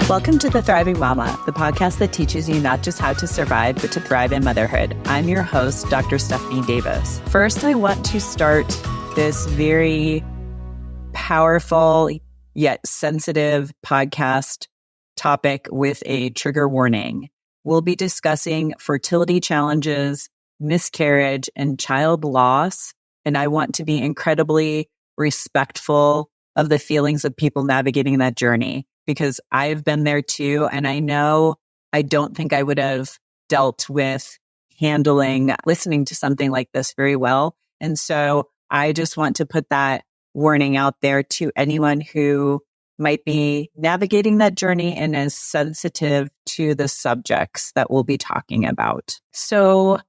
Welcome to The Thriving Mama, the podcast that teaches you not just how to survive, but to thrive in motherhood. I'm your host, Dr. Stephanie Davis. First, I want to start this very powerful yet sensitive podcast topic with a trigger warning. We'll be discussing fertility challenges, miscarriage, and child loss. And I want to be incredibly respectful of the feelings of people navigating that journey, because I've been there too. And I know I don't think I would have dealt with listening to something like this very well. And so I just want to put that warning out there to anyone who might be navigating that journey and is sensitive to the subjects that we'll be talking about. So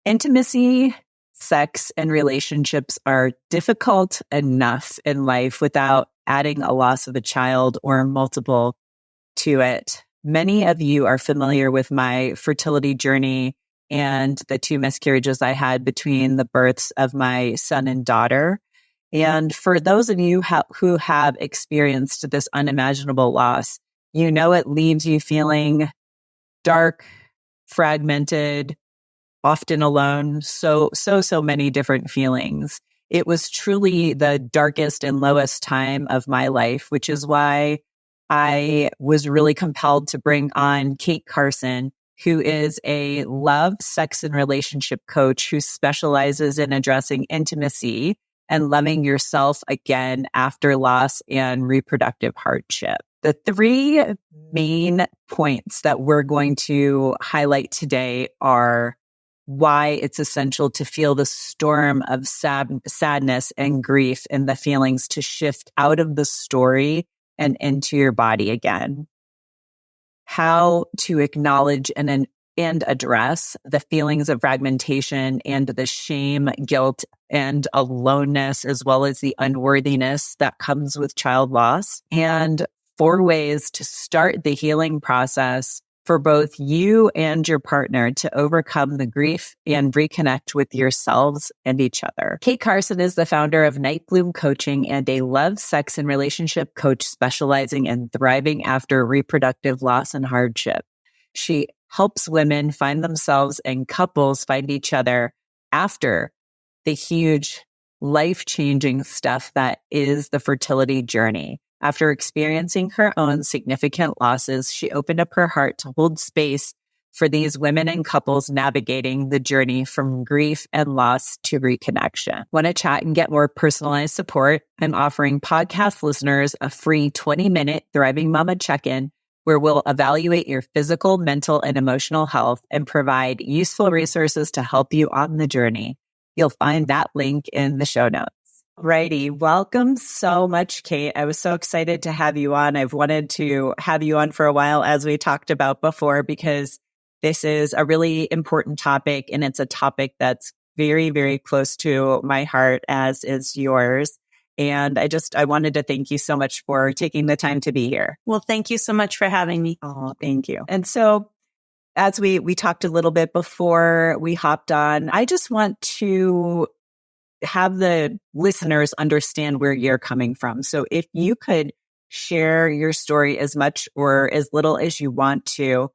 intimacy, sex, and relationships are difficult enough in life without adding a loss of a child or multiple to it. Many of you are familiar with my fertility journey and the 2 miscarriages I had between the births of my son and daughter. And for those of you who have experienced this unimaginable loss, you know it leaves you feeling dark, fragmented, often alone, so many different feelings. It was truly the darkest and lowest time of my life, which is why I was really compelled to bring on Kate Carson, who is a love, sex, and relationship coach who specializes in addressing intimacy and loving yourself again after loss and reproductive hardship. The 3 main points that we're going to highlight today are why it's essential to feel the storm of sadness and grief and the feelings to shift out of the story and into your body again. How to acknowledge and address the feelings of fragmentation and the shame, guilt, and aloneness, as well as the unworthiness that comes with child loss, and 4 ways to start the healing process for both you and your partner to overcome the grief and reconnect with yourselves and each other. Kate Carson is the founder of Night Bloom Coaching and a love, sex, and relationship coach specializing in thriving after reproductive loss and hardship. She helps women find themselves and couples find each other after the huge life-changing stuff that is the fertility journey. After experiencing her own significant losses, she opened up her heart to hold space for these women and couples navigating the journey from grief and loss to reconnection. Want to chat and get more personalized support? I'm offering podcast listeners a free 20-minute Thriving Mama check-in where we'll evaluate your physical, mental, and emotional health and provide useful resources to help you on the journey. You'll find that link in the show notes. Righty. Welcome so much, Kate. I was so excited to have you on. I've wanted to have you on for a while, as we talked about before, because this is a really important topic, and it's a topic that's very, very close to my heart, as is yours. And I wanted to thank you so much for taking the time to be here. Well, thank you so much for having me. Oh, thank you. And so as we talked a little bit before we hopped on, I just want to have the listeners understand where you're coming from. So if you could share your story as much or as little as you want to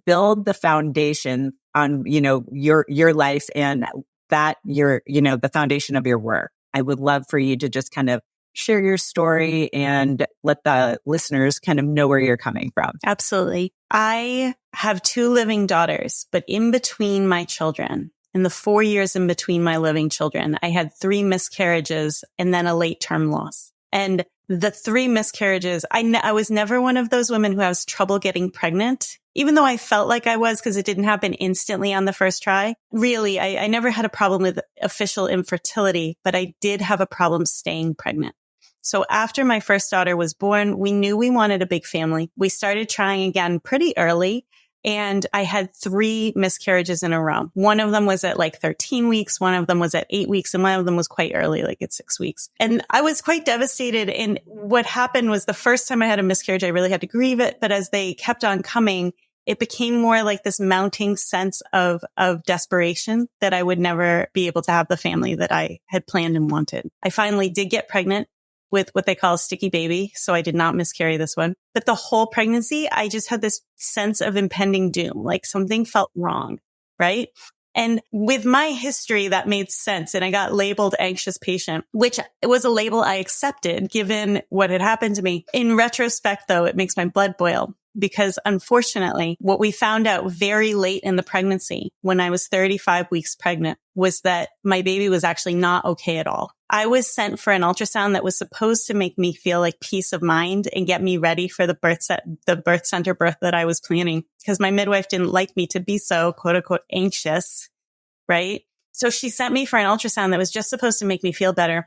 build the foundation on, your life and that the foundation of your work. I would love for you to just kind of share your story and let the listeners kind of know where you're coming from. Absolutely. I have 2 living daughters, but in between my children, in the 4 years in between my living children, I had 3 miscarriages and then a late term loss. And the 3 miscarriages, I was never one of those women who has trouble getting pregnant, even though I felt like I was because it didn't happen instantly on the first try. Really, I never had a problem with official infertility, but I did have a problem staying pregnant. So after my first daughter was born, we knew we wanted a big family. We started trying again pretty early. And I had 3 miscarriages in a row. One of them was at like 13 weeks. One of them was at 8 weeks. And one of them was quite early, like at 6 weeks. And I was quite devastated. And what happened was the first time I had a miscarriage, I really had to grieve it. But as they kept on coming, it became more like this mounting sense of desperation that I would never be able to have the family that I had planned and wanted. I finally did get pregnant. with what they call a sticky baby. So I did not miscarry this one. But the whole pregnancy, I just had this sense of impending doom, like something felt wrong, right? And with my history, that made sense. And I got labeled anxious patient, which was a label I accepted given what had happened to me. In retrospect, though, it makes my blood boil because unfortunately, what we found out very late in the pregnancy, when I was 35 weeks pregnant, was that my baby was actually not okay at all. I was sent for an ultrasound that was supposed to make me feel like peace of mind and get me ready for the birth center birth that I was planning, because my midwife didn't like me to be so quote unquote anxious, right? So she sent me for an ultrasound that was just supposed to make me feel better.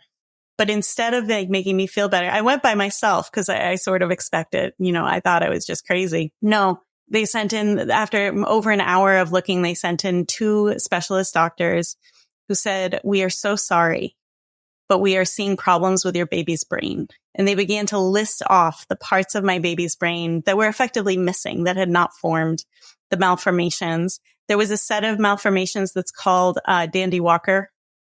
But instead of making me feel better, I went by myself because I sort of expected, I thought I was just crazy. No, they sent in, after over an hour of looking, they sent in 2 specialist doctors who said, "We are so sorry, but we are seeing problems with your baby's brain." And they began to list off the parts of my baby's brain that were effectively missing, that had not formed, the malformations. There was a set of malformations that's called Dandy-Walker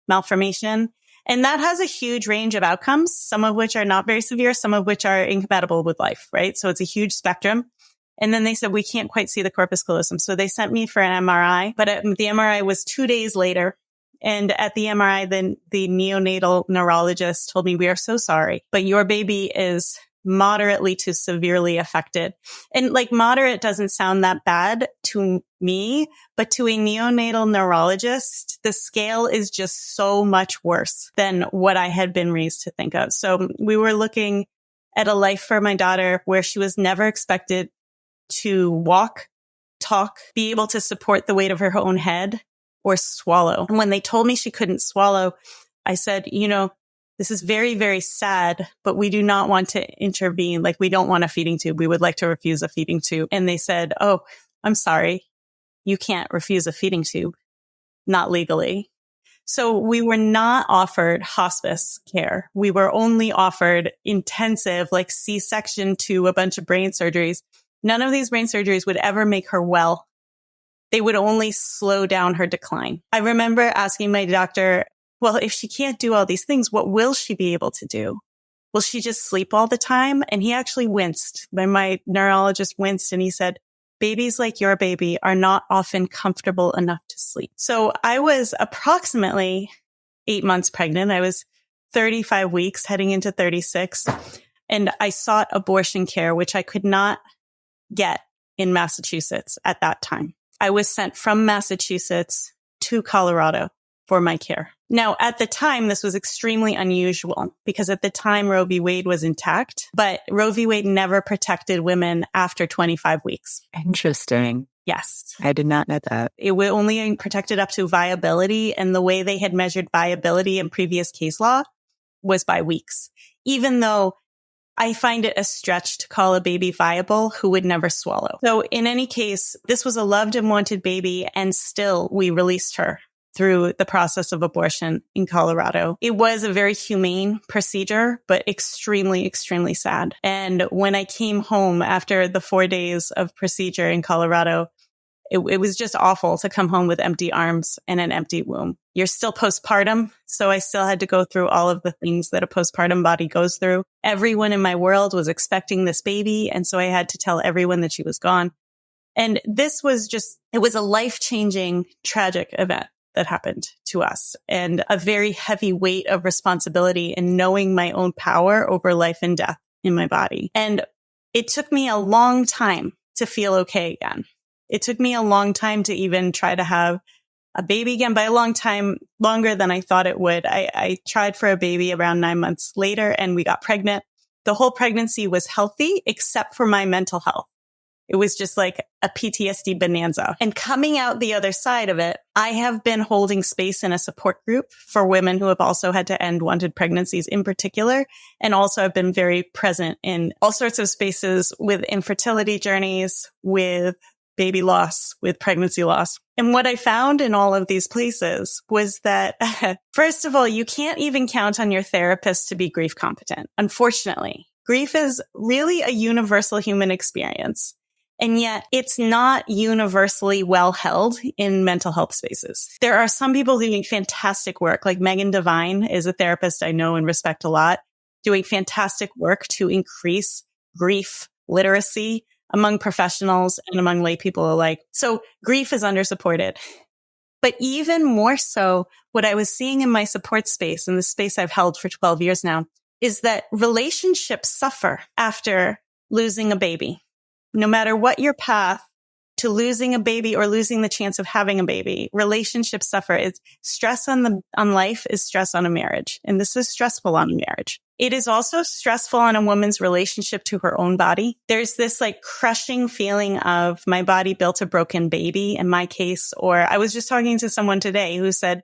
malformation. And that has a huge range of outcomes, some of which are not very severe, some of which are incompatible with life, right? So it's a huge spectrum. And then they said, we can't quite see the corpus callosum. So they sent me for an MRI, but the MRI was 2 days later. And at the MRI, then the neonatal neurologist told me, "We are so sorry, but your baby is moderately to severely affected." And like moderate doesn't sound that bad to me, but to a neonatal neurologist, the scale is just so much worse than what I had been raised to think of. So we were looking at a life for my daughter where she was never expected to walk, talk, be able to support the weight of her own head, or swallow. And when they told me she couldn't swallow, I said, this is very, very sad, but we do not want to intervene. Like, we don't want a feeding tube. We would like to refuse a feeding tube. And they said, "Oh, I'm sorry. You can't refuse a feeding tube. Not legally." So we were not offered hospice care. We were only offered intensive, like C-section to a bunch of brain surgeries. None of these brain surgeries would ever make her well. They would only slow down her decline. I remember asking my doctor, well, if she can't do all these things, what will she be able to do? Will she just sleep all the time? And he actually winced. My neurologist winced and he said, "Babies like your baby are not often comfortable enough to sleep." So I was approximately 8 months pregnant. I was 35 weeks heading into 36. And I sought abortion care, which I could not get in Massachusetts at that time. I was sent from Massachusetts to Colorado for my care. Now, at the time, this was extremely unusual because at the time, Roe v. Wade was intact, but Roe v. Wade never protected women after 25 weeks. Interesting. Yes. I did not know that. It was only protected up to viability, and the way they had measured viability in previous case law was by weeks, even though I find it a stretch to call a baby viable who would never swallow. So in any case, this was a loved and wanted baby, and still we released her through the process of abortion in Colorado. It was a very humane procedure, but extremely, extremely sad. And when I came home after the 4 days of procedure in Colorado, it was just awful to come home with empty arms and an empty womb. You're still postpartum, so I still had to go through all of the things that a postpartum body goes through. Everyone in my world was expecting this baby, and so I had to tell everyone that she was gone. And this was it was a life-changing, tragic event that happened to us, and a very heavy weight of responsibility in knowing my own power over life and death in my body. And it took me a long time to feel okay again. It took me a long time to even try to have a baby again. By a long time, longer than I thought it would. I tried for a baby around 9 months later and we got pregnant. The whole pregnancy was healthy except for my mental health. It was just like a PTSD bonanza. And coming out the other side of it, I have been holding space in a support group for women who have also had to end wanted pregnancies in particular. And also I've been very present in all sorts of spaces with infertility journeys, with baby loss, with pregnancy loss. And what I found in all of these places was that, first of all, you can't even count on your therapist to be grief competent. Unfortunately, grief is really a universal human experience. And yet it's not universally well held in mental health spaces. There are some people doing fantastic work, like Megan Devine is a therapist I know and respect a lot, doing fantastic work to increase grief literacy among professionals and among lay people alike. So grief is undersupported. But even more so, what I was seeing in my support space, and the space I've held for 12 years now, is that relationships suffer after losing a baby. No matter what your path to losing a baby or losing the chance of having a baby, relationships suffer. It's stress on life is stress on a marriage. And this is stressful on a marriage. It is also stressful on a woman's relationship to her own body. There's this like crushing feeling of my body built a broken baby in my case. Or I was just talking to someone today who said,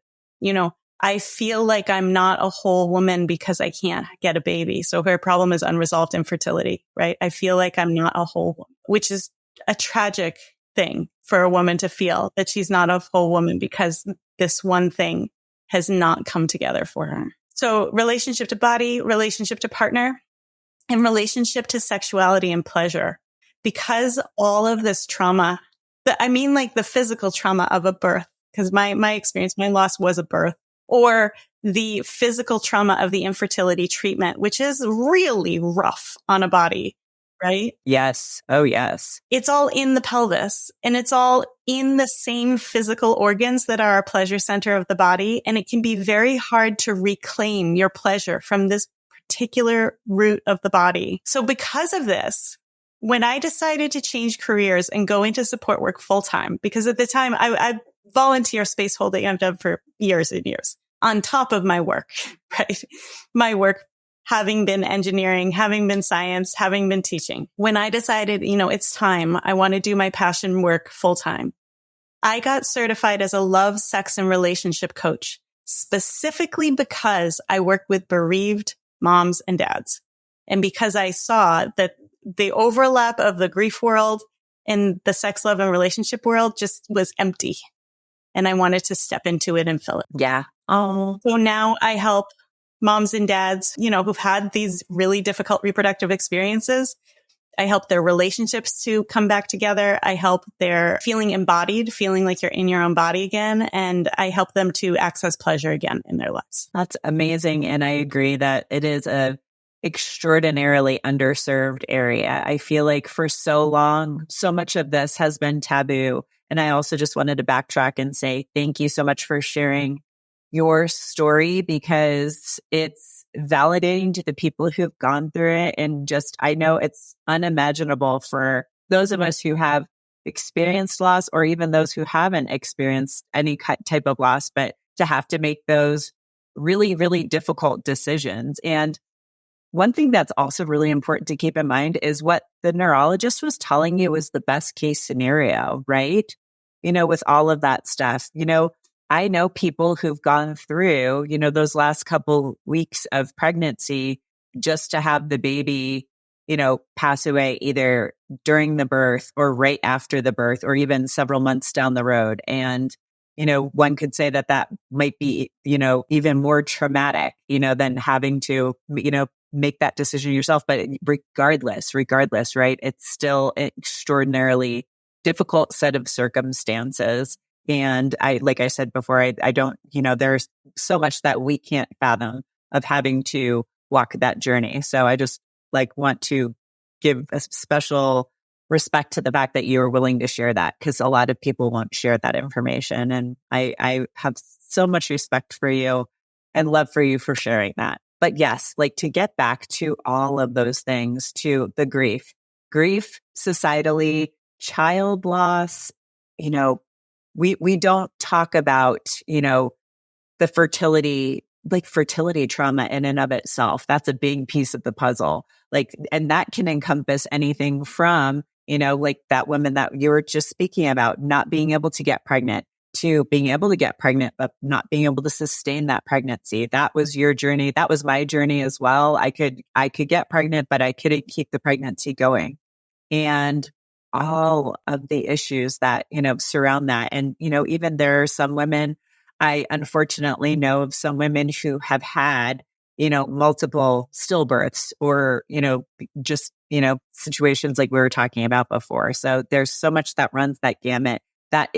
I feel like I'm not a whole woman because I can't get a baby. So her problem is unresolved infertility, right? I feel like I'm not a whole woman, which is a tragic thing for a woman to feel, that she's not a whole woman because this one thing has not come together for her. So relationship to body, relationship to partner, and relationship to sexuality and pleasure. Because all of this trauma, the physical trauma of a birth, because my experience, my loss was a birth, or the physical trauma of the infertility treatment, which is really rough on a body. Right? Yes. Oh, yes. It's all in the pelvis, and it's all in the same physical organs that are our pleasure center of the body. And it can be very hard to reclaim your pleasure from this particular root of the body. So because of this, when I decided to change careers and go into support work full time, because at the time I volunteer space holding I've done for years and years on top of my work, right? My work having been engineering, having been science, having been teaching. When I decided, it's time, I want to do my passion work full time, I got certified as a love, sex, and relationship coach, specifically because I work with bereaved moms and dads. And because I saw that the overlap of the grief world and the sex, love, and relationship world just was empty. And I wanted to step into it and fill it. Yeah. Oh. So now I help moms and dads, who've had these really difficult reproductive experiences. I help their relationships to come back together. I help their feeling embodied, feeling like you're in your own body again. And I help them to access pleasure again in their lives. That's amazing. And I agree that it is a extraordinarily underserved area. I feel like for so long, so much of this has been taboo. And I also just wanted to backtrack and say thank you so much for sharing your story, because it's validating to the people who've gone through it. And I know it's unimaginable for those of us who have experienced loss, or even those who haven't experienced any type of loss, but to have to make those really, really difficult decisions. And one thing that's also really important to keep in mind is what the neurologist was telling you was the best case scenario, right? With all of that stuff, I know people who've gone through, those last couple weeks of pregnancy just to have the baby, pass away either during the birth or right after the birth, or even several months down the road. And, one could say that might be, even more traumatic, than having to, make that decision yourself. But regardless, right? It's still an extraordinarily difficult set of circumstances. And like I said before, I don't, there's so much that we can't fathom of having to walk that journey. So I just want to give a special respect to the fact that you are willing to share that, because a lot of people won't share that information. And I have so much respect for you and love for you for sharing that. But yes, to get back to all of those things, to the grief, societally, child loss, we don't talk about, the fertility trauma in and of itself. That's a big piece of the puzzle. And that can encompass anything from, that woman that you were just speaking about, not being able to get pregnant, to being able to get pregnant, but not being able to sustain that pregnancy. That was your journey. That was my journey as well. I could get pregnant, but I couldn't keep the pregnancy going. And all of the issues that, surround that. And, even there are some women, I unfortunately know of some women who have had, multiple stillbirths, or, just, situations like we were talking about before. So there's so much that runs that gamut that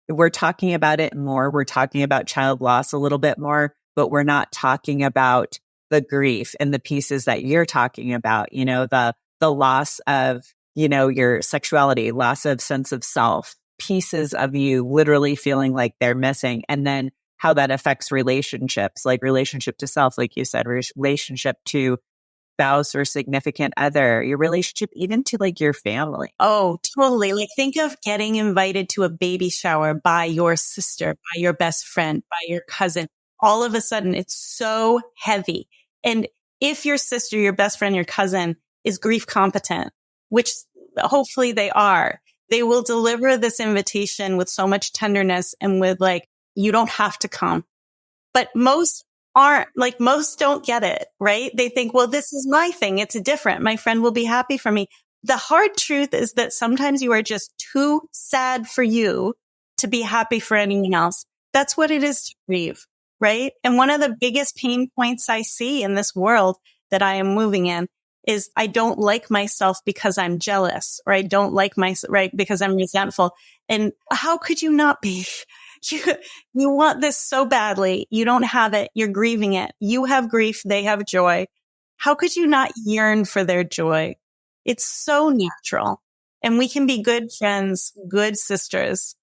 we're talking about it more. We're talking about child loss a little bit more, but we're not talking about the grief and the pieces that you're talking about, the loss of, your sexuality, loss of sense of self, pieces of you literally feeling like they're missing. And then how that affects relationships, like relationship to self, like you said, relationship to spouse or significant other, your relationship even to like your family. Oh, totally. Like think of getting invited to a baby shower by your sister, by your best friend, by your cousin. All of a sudden it's so heavy. And if your sister, your best friend, your cousin is grief competent, which hopefully they are, they will deliver this invitation with so much tenderness and with like, you don't have to come. But most don't get it, right? They think, well, this is my thing. It's different. My friend will be happy for me. The hard truth is that sometimes you are just too sad for you to be happy for anyone else. That's what it is to grieve, right? And one of the biggest pain points I see in this world that I am moving in is I don't like myself because I'm jealous, or I don't like myself, right? Because I'm resentful. And how could you not be? You want this so badly. You don't have it. You're grieving it. You have grief. They have joy. How could you not yearn for their joy? It's so natural. And we can be good friends, good sisters,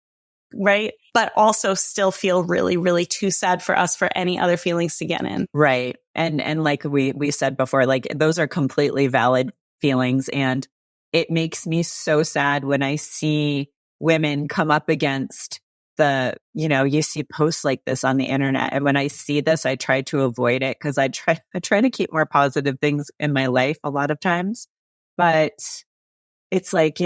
right? But also still feel really, really too sad for us for any other feelings to get in. Right. And like we said before, like those are completely valid feelings. And it makes me so sad when I see women come up against you see posts like this on the internet. And when I see this, I try to avoid it because I try to keep more positive things in my life a lot of times. But it's like,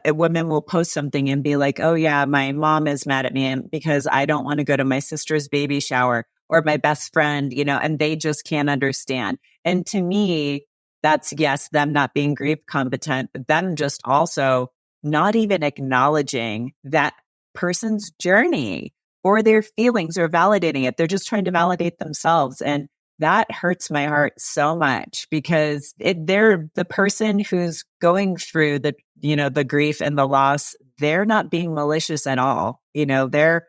women will post something and be like, oh yeah, my mom is mad at me because I don't want to go to my sister's baby shower, or my best friend, and they just can't understand. And to me, that's, yes, them not being grief competent, but them just also not even acknowledging that person's journey or their feelings or validating it. They're just trying to validate themselves. And that hurts my heart so much because they're the person who's going through the grief and the loss. They're not being malicious at all. They're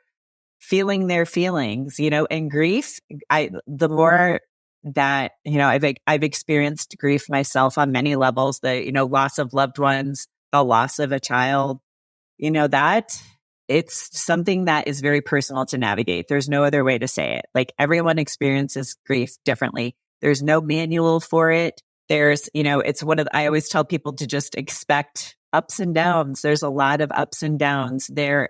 feeling their feelings, and grief. The more that, I've experienced grief myself on many levels, the, loss of loved ones, the loss of a child, that it's something that is very personal to navigate. There's no other way to say it. Like everyone experiences grief differently. There's no manual for it. There's, I always tell people to just expect ups and downs. There's a lot of ups and downs. And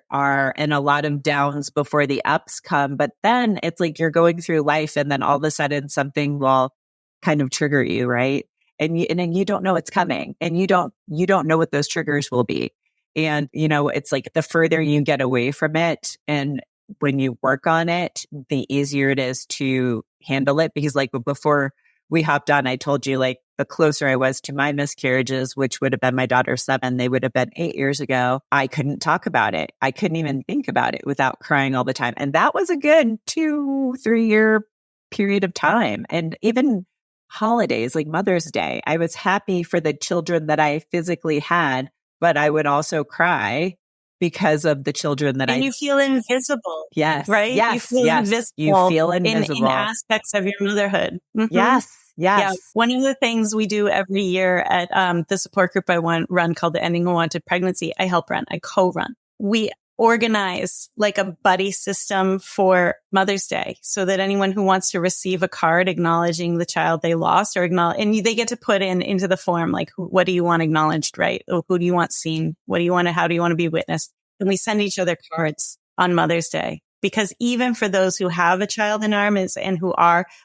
a lot of downs before the ups come. But then it's like you're going through life and then all of a sudden something will kind of trigger you, right? And then you don't know it's coming, and you don't know what those triggers will be. And, it's like the further you get away from it and when you work on it, the easier it is to handle it. Because like before we hopped on, I told you like the closer I was to my miscarriages, which would have been my daughter 7, they would have been 8 years ago. I couldn't talk about it. I couldn't even think about it without crying all the time. And that was a good 2-3 year period of time. And even holidays like Mother's Day, I was happy for the children that I physically had, but I would also cry because of the children that and you feel invisible. Yes. Right? Yes. You feel yes. invisible. You feel invisible. In aspects of your motherhood. Mm-hmm. Yes. Yes. Yeah. One of the things we do every year at the support group I run called the Ending Unwanted Pregnancy, I co-run. We organize like a buddy system for Mother's Day so that anyone who wants to receive a card acknowledging the child they lost and they get to put into the form, like, what do you want acknowledged, right? Who do you want seen? How do you want to be witnessed? And we send each other cards on Mother's Day, because even for those who have a child in arms and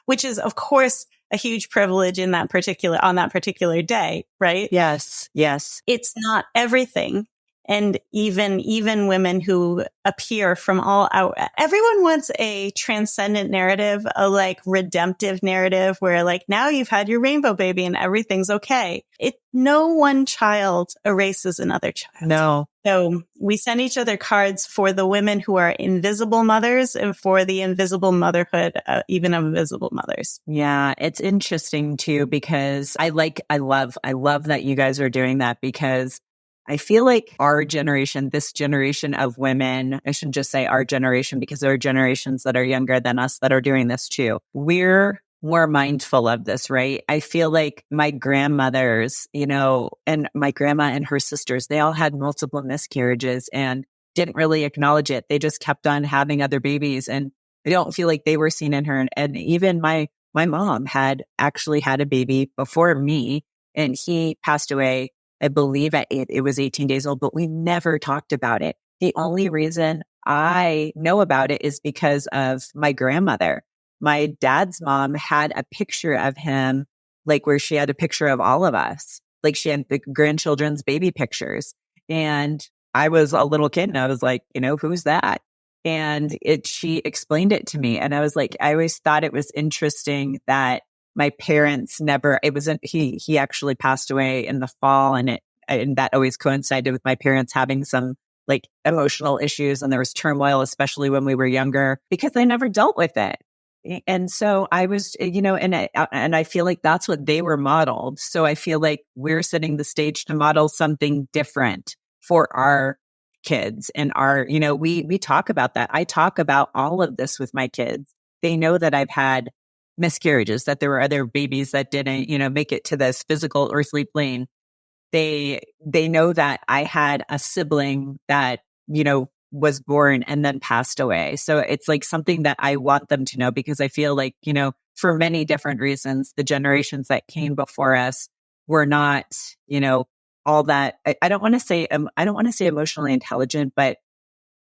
which is of course a huge privilege on that particular day, right? Yes. Yes. It's not everything. And even women who appear from all out, everyone wants a transcendent narrative, a like redemptive narrative where like now you've had your rainbow baby and everything's okay. No one child erases another child. No. So we send each other cards for the women who are invisible mothers and for the invisible motherhood, even of visible mothers. Yeah, it's interesting too, because I love that you guys are doing that, because I feel like our generation, this generation of women, I shouldn't just say our generation because there are generations that are younger than us that are doing this too. We're more mindful of this, right? I feel like my grandmothers, and my grandma and her sisters, they all had multiple miscarriages and didn't really acknowledge it. They just kept on having other babies, and I don't feel like they were seen in her. And even my mom had actually had a baby before me, and he passed away, I believe it was 18 days old, but we never talked about it. The only reason I know about it is because of my grandmother. My dad's mom had a picture of him, like where she had a picture of all of us, like she had the grandchildren's baby pictures. And I was a little kid and I was like, who's that? And she explained it to me. And I was like, I always thought it was interesting that my parents he actually passed away in the fall, and that always coincided with my parents having some like emotional issues, and there was turmoil, especially when we were younger, because they never dealt with it. And so I was, and I feel like that's what they were modeled. So I feel like we're setting the stage to model something different for our kids and we talk about that. I talk about all of this with my kids. They know that I've had miscarriages, that there were other babies that didn't, make it to this physical earthly plane. They know that I had a sibling that, was born and then passed away. So it's like something that I want them to know, because I feel like, for many different reasons, the generations that came before us were not, all that. I don't want to say emotionally intelligent, but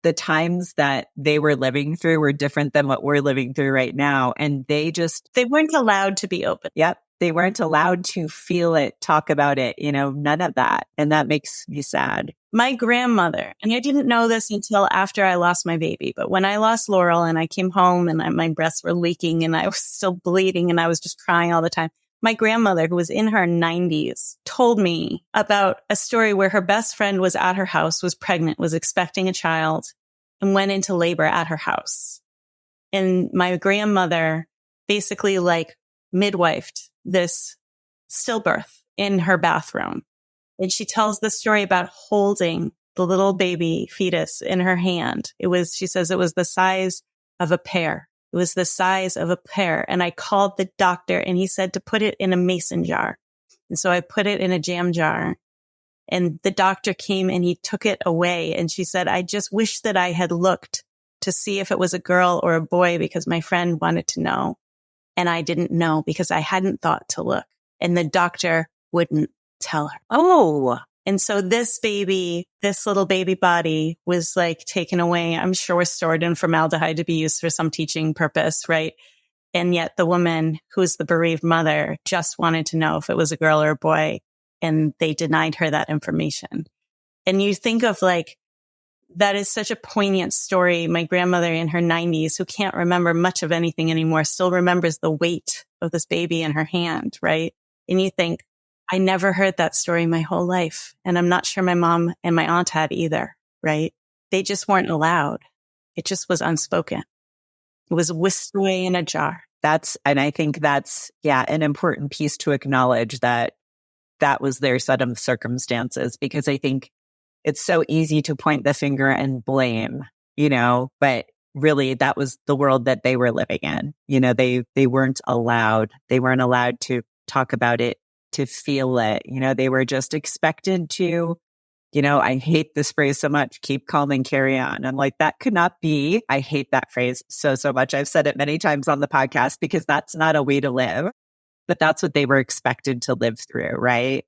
the times that they were living through were different than what we're living through right now. And they weren't allowed to be open. Yep. They weren't allowed to feel it, talk about it, none of that. And that makes me sad. My grandmother, and I didn't know this until after I lost my baby, but when I lost Laurel and I came home and my breasts were leaking and I was still bleeding and I was just crying all the time, my grandmother, who was in her 90s, told me about a story where her best friend was at her house, was pregnant, was expecting a child, and went into labor at her house. And my grandmother basically like midwifed this stillbirth in her bathroom. And she tells the story about holding the little baby fetus in her hand. She says it was the size of a pear. It was the size of a pear. And I called the doctor and he said to put it in a mason jar. And so I put it in a jam jar, and the doctor came and he took it away. And she said, I just wish that I had looked to see if it was a girl or a boy, because my friend wanted to know. And I didn't know because I hadn't thought to look. And the doctor wouldn't tell her. Oh. And so this little baby body was like taken away, I'm sure stored in formaldehyde to be used for some teaching purpose, right? And yet the woman who's the bereaved mother just wanted to know if it was a girl or a boy, and they denied her that information. And you think of like, that is such a poignant story. My grandmother in her 90s, who can't remember much of anything anymore, still remembers the weight of this baby in her hand, right? And you think, I never heard that story my whole life. And I'm not sure my mom and my aunt had either, right? They just weren't allowed. It just was unspoken. It was whisked away in a jar. And I think that's, an important piece to acknowledge, that was their set of circumstances, because I think it's so easy to point the finger and blame, but really that was the world that they were living in. They weren't allowed to talk about it, to feel it. They were just expected to, I hate this phrase so much, keep calm and carry on. I'm like, that could not be. I hate that phrase so much. I've said it many times on the podcast, because that's not a way to live, but that's what they were expected to live through, right?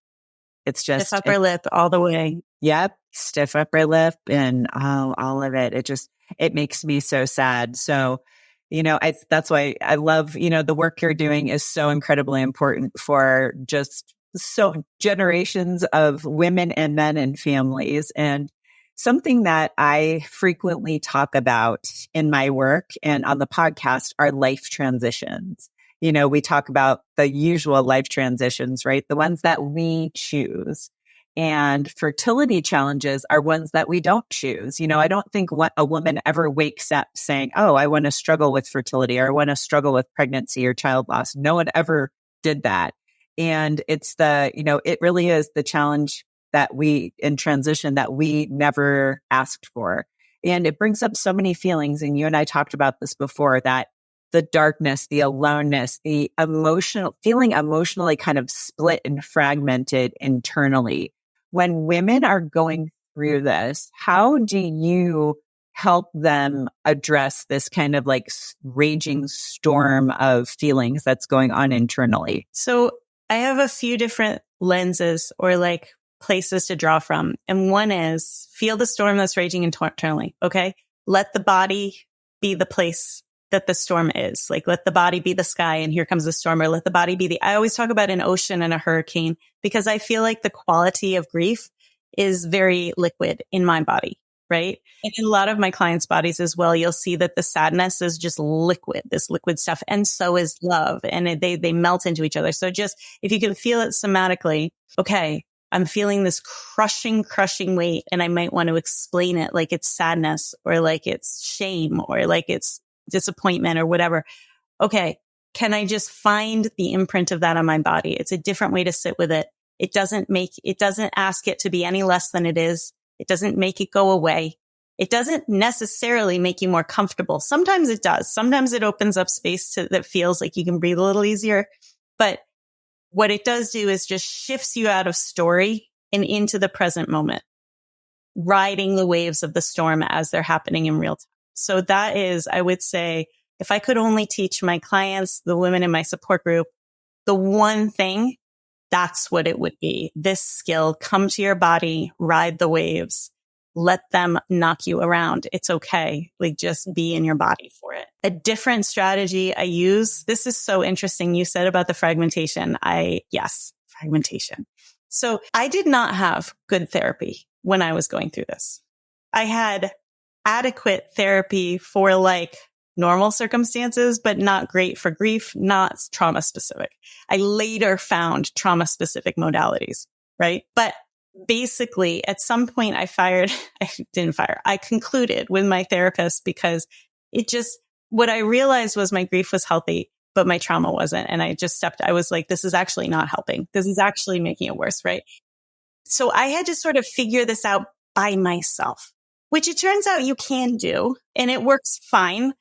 It's just stiff upper lip all the way. Yep. Stiff upper lip and all of it. It makes me so sad. So, that's why I love, the work you're doing is so incredibly important for just so generations of women and men and families. And something that I frequently talk about in my work and on the podcast are life transitions. We talk about the usual life transitions, right? The ones that we choose. And fertility challenges are ones that we don't choose. I don't think a woman ever wakes up saying, oh, I want to struggle with fertility, or I want to struggle with pregnancy or child loss. No one ever did that. And it's it really is the challenge that in transition that we never asked for. And it brings up so many feelings. And you and I talked about this before, that the darkness, the aloneness, the feeling emotionally kind of split and fragmented internally. When women are going through this, how do you help them address this kind of like raging storm of feelings that's going on internally? So I have a few different lenses or like places to draw from. And one is feel the storm that's raging internally. Okay. Let the body be the place that the storm is. Like, let the body be the sky and here comes the storm, or let the body be I always talk about an ocean and a hurricane because I feel like the quality of grief is very liquid in my body, right? And in a lot of my clients' bodies as well, you'll see that the sadness is just liquid, this liquid stuff. And so is love. And they melt into each other. So just if you can feel it somatically, okay, I'm feeling this crushing weight and I might want to explain it like it's sadness or like it's shame or like it's disappointment or whatever. Okay. Can I just find the imprint of that on my body? It's a different way to sit with it. It doesn't ask it to be any less than it is. It doesn't make it go away. It doesn't necessarily make you more comfortable. Sometimes it does. Sometimes it opens up space that feels like you can breathe a little easier. But what it does do is just shifts you out of story and into the present moment, riding the waves of the storm as they're happening in real time. So that is, I would say, if I could only teach my clients, the women in my support group, the one thing, that's what it would be. This skill, come to your body, ride the waves, let them knock you around. It's okay. Like just be in your body for it. A different strategy I use. This is so interesting. You said about the fragmentation. Yes, fragmentation. So I did not have good therapy when I was going through this. I had adequate therapy for like normal circumstances, but not great for grief, not trauma specific. I later found trauma specific modalities, right? But basically at some point I concluded with my therapist because what I realized was my grief was healthy, but my trauma wasn't. And I was like, this is actually not helping. This is actually making it worse, right? So I had to sort of figure this out by myself, which it turns out you can do, and it works fine.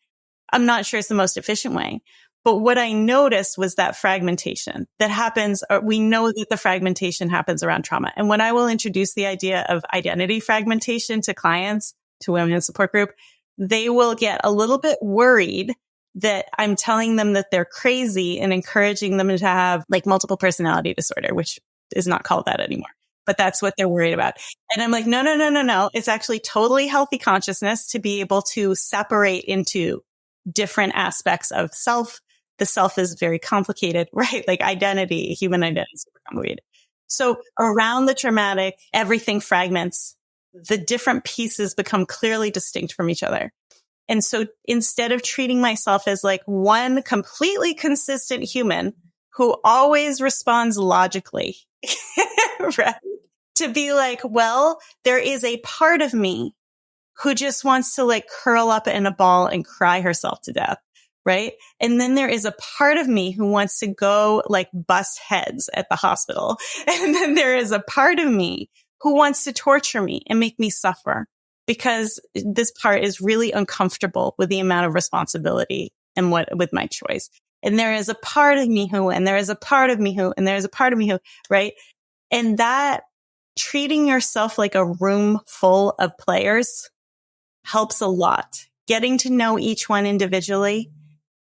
I'm not sure it's the most efficient way. But what I noticed was that fragmentation that happens, or we know that the fragmentation happens around trauma. And when I will introduce the idea of identity fragmentation to clients, to women in support group, they will get a little bit worried that I'm telling them that they're crazy and encouraging them to have like multiple personality disorder, which is not called that anymore. But that's what they're worried about. And I'm like, no. It's actually totally healthy consciousness to be able to separate into different aspects of self. The self is very complicated, right? Like identity, human identity is super complicated. So around the traumatic, everything fragments. The different pieces become clearly distinct from each other. And so instead of treating myself as like one completely consistent human who always responds logically, right? To be like, well, there is a part of me who just wants to like curl up in a ball and cry herself to death, right? And then there is a part of me who wants to go like bust heads at the hospital. And then there is a part of me who wants to torture me and make me suffer because this part is really uncomfortable with the amount of responsibility and with my choice. And there is a part of me who, and there is a part of me who, and there is a part of me who, right? And that treating yourself like a room full of players helps a lot. Getting to know each one individually,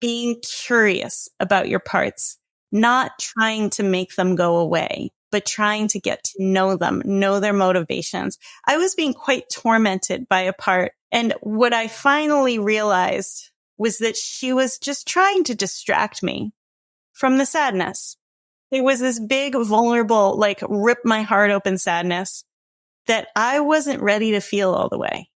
being curious about your parts, not trying to make them go away, but trying to get to know them, know their motivations. I was being quite tormented by a part. And what I finally realized was that she was just trying to distract me from the sadness. There was this big, vulnerable, like rip my heart open sadness that I wasn't ready to feel all the way.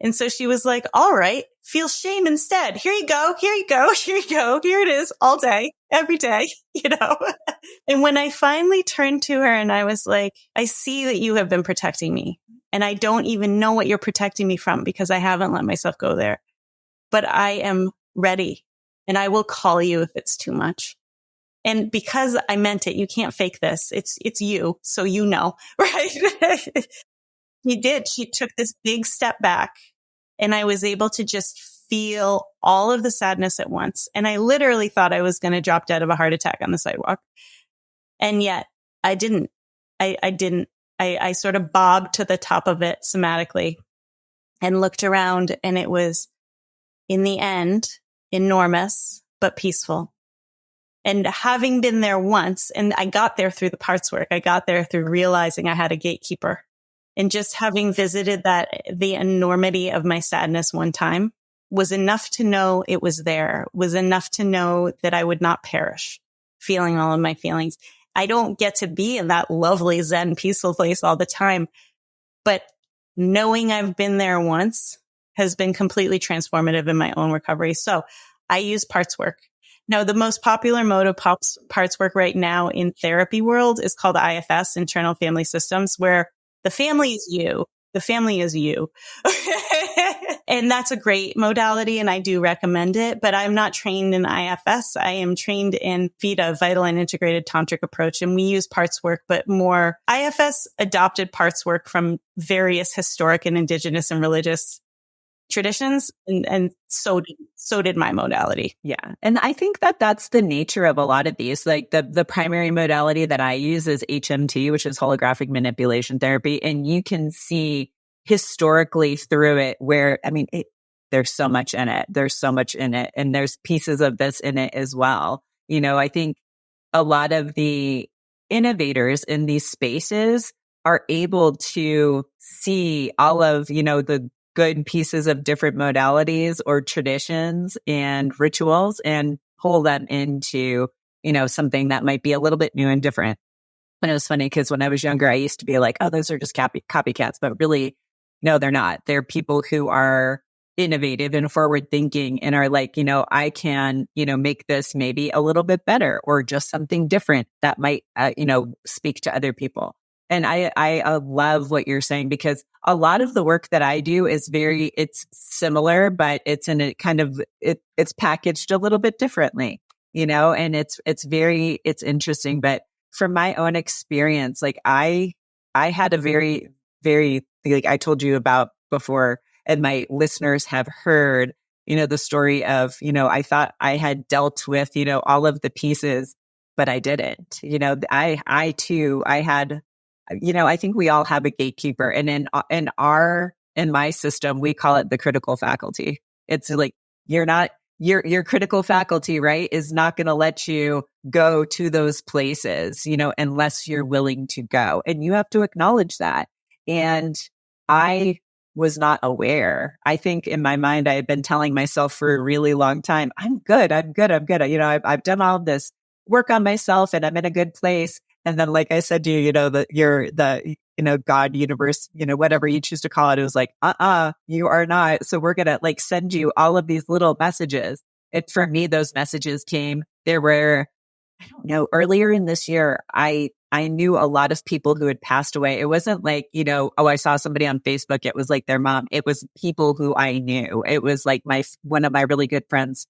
And so she was like, all right, feel shame instead. Here you go. Here you go. Here you go. Here it is all day, every day, you know? And when I finally turned to her and I was like, I see that you have been protecting me and I don't even know what you're protecting me from because I haven't let myself go there, but I am ready and I will call you if it's too much. And because I meant it, you can't fake this. It's you. So you know, right? She did. She took this big step back and I was able to just feel all of the sadness at once. And I literally thought I was going to drop dead of a heart attack on the sidewalk. And yet I didn't. I didn't. I sort of bobbed to the top of it somatically and looked around, and it was, in the end, enormous, but peaceful. And having been there once, and I got there through the parts work, I got there through realizing I had a gatekeeper. And just having visited the enormity of my sadness one time was enough to know it was there, was enough to know that I would not perish feeling all of my feelings. I don't get to be in that lovely Zen peaceful place all the time, but knowing I've been there once has been completely transformative in my own recovery. So I use parts work. Now, the most popular mode of parts work right now in therapy world is called IFS, Internal Family Systems, where the family is you. The family is you. And that's a great modality, and I do recommend it, but I'm not trained in IFS. I am trained in VITA, Vital and Integrated Tantric Approach, and we use parts work, but more IFS adopted parts work from various historic and indigenous and religious traditions, and so did my modality. Yeah. And I think that that's the nature of a lot of these. Like the primary modality that I use is HMT, which is holographic manipulation therapy. And you can see historically through it where, I mean, there's so much in it. There's so much in it. And there's pieces of this in it as well. You know, I think a lot of the innovators in these spaces are able to see all of, you know, the good pieces of different modalities or traditions and rituals and pull them into, you know, something that might be a little bit new and different. And it was funny because when I was younger, I used to be like, oh, those are just copycats, but really, no, they're not. They're people who are innovative and forward thinking and are like, you know, I can, you know, make this maybe a little bit better or just something different that might, you know, speak to other people. And I love what you're saying, because a lot of the work that I do is it's similar, but it's in a kind of, it's packaged a little bit differently, you know, and it's interesting. But from my own experience, like I had a very, very, like I told you about before, and my listeners have heard, you know, the story of, you know, I thought I had dealt with, you know, all of the pieces, but I didn't. You know, I too, I had, you know, I think we all have a gatekeeper, and in my system, we call it the critical faculty. It's like, your critical faculty, right, is not going to let you go to those places, you know, unless you're willing to go. And you have to acknowledge that. And I was not aware. I think in my mind, I had been telling myself for a really long time, I'm good. You know, I've done all of this work on myself and I'm in a good place. And then, like I said to you, you know, you know, God, universe, you know, whatever you choose to call it, it was like, you are not. So we're going to like send you all of these little messages. For me, those messages came, there were, I don't know, earlier in this year, I knew a lot of people who had passed away. It wasn't like, you know, oh, I saw somebody on Facebook. It was like their mom. It was people who I knew. It was like one of my really good friends'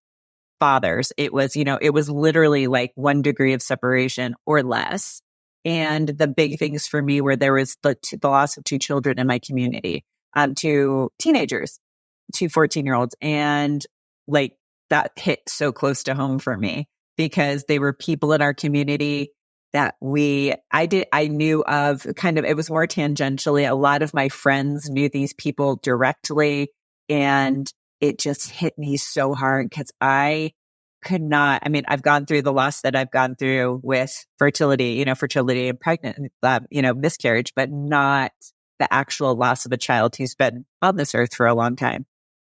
fathers. It was, you know, it was literally like 1 degree of separation or less. And the big things for me were there was the loss of 2 children in my community, 2 teenagers, 2 14-year-olds. And like that hit so close to home for me because they were people in our community that I knew of kind of, it was more tangentially. A lot of my friends knew these people directly, and it just hit me so hard because I could not, I mean, I've gone through the loss that I've gone through with fertility and pregnant, you know, miscarriage, but not the actual loss of a child who's been on this earth for a long time.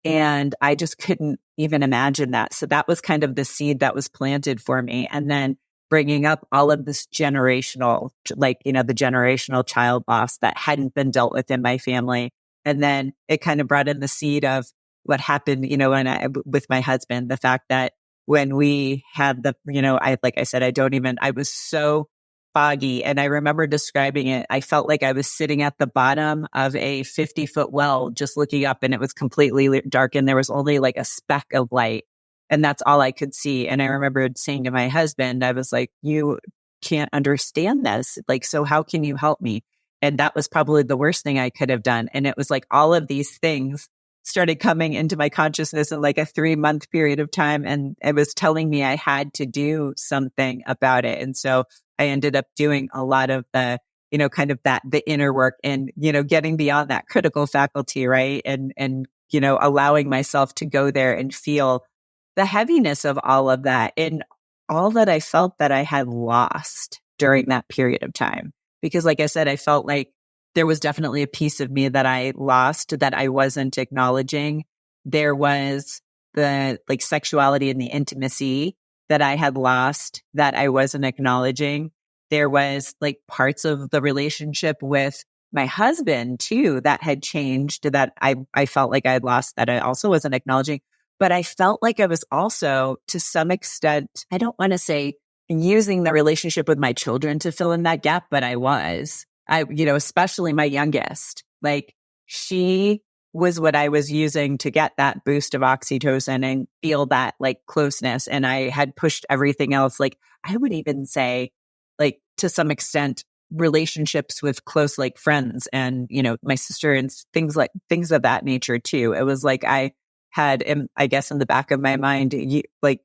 And I just couldn't even imagine that. So that was kind of the seed that was planted for me. And then bringing up all of this generational, like, you know, the generational child loss that hadn't been dealt with in my family. And then it kind of brought in the seed of what happened, you know, with my husband, the fact that when we had you know, like I said, I was so foggy. And I remember describing it. I felt like I was sitting at the bottom of a 50-foot well, just looking up, and it was completely dark. And there was only like a speck of light. And that's all I could see. And I remember saying to my husband, I was like, you can't understand this. Like, so how can you help me? And that was probably the worst thing I could have done. And it was like all of these things started coming into my consciousness in like a 3-month period of time. And it was telling me I had to do something about it. And so I ended up doing a lot of the, kind of the inner work and, getting beyond that critical faculty, right? And, allowing myself to go there and feel the heaviness of all of that and all that I felt that I had lost during that period of time. Because like I said, I felt like there was definitely a piece of me that I lost that I wasn't acknowledging. There was the like sexuality and the intimacy that I had lost that I wasn't acknowledging. There was like parts of the relationship with my husband too that had changed that I felt like I had lost that I also wasn't acknowledging. But I felt like I was also, to some extent, I don't want to say using the relationship with my children to fill in that gap, but I was. Especially my youngest, like she was what I was using to get that boost of oxytocin and feel that like closeness. And I had pushed everything else. Like I would even say, like to some extent, relationships with close like friends and, my sister and things of that nature too. It was like I had, I guess in the back of my mind, like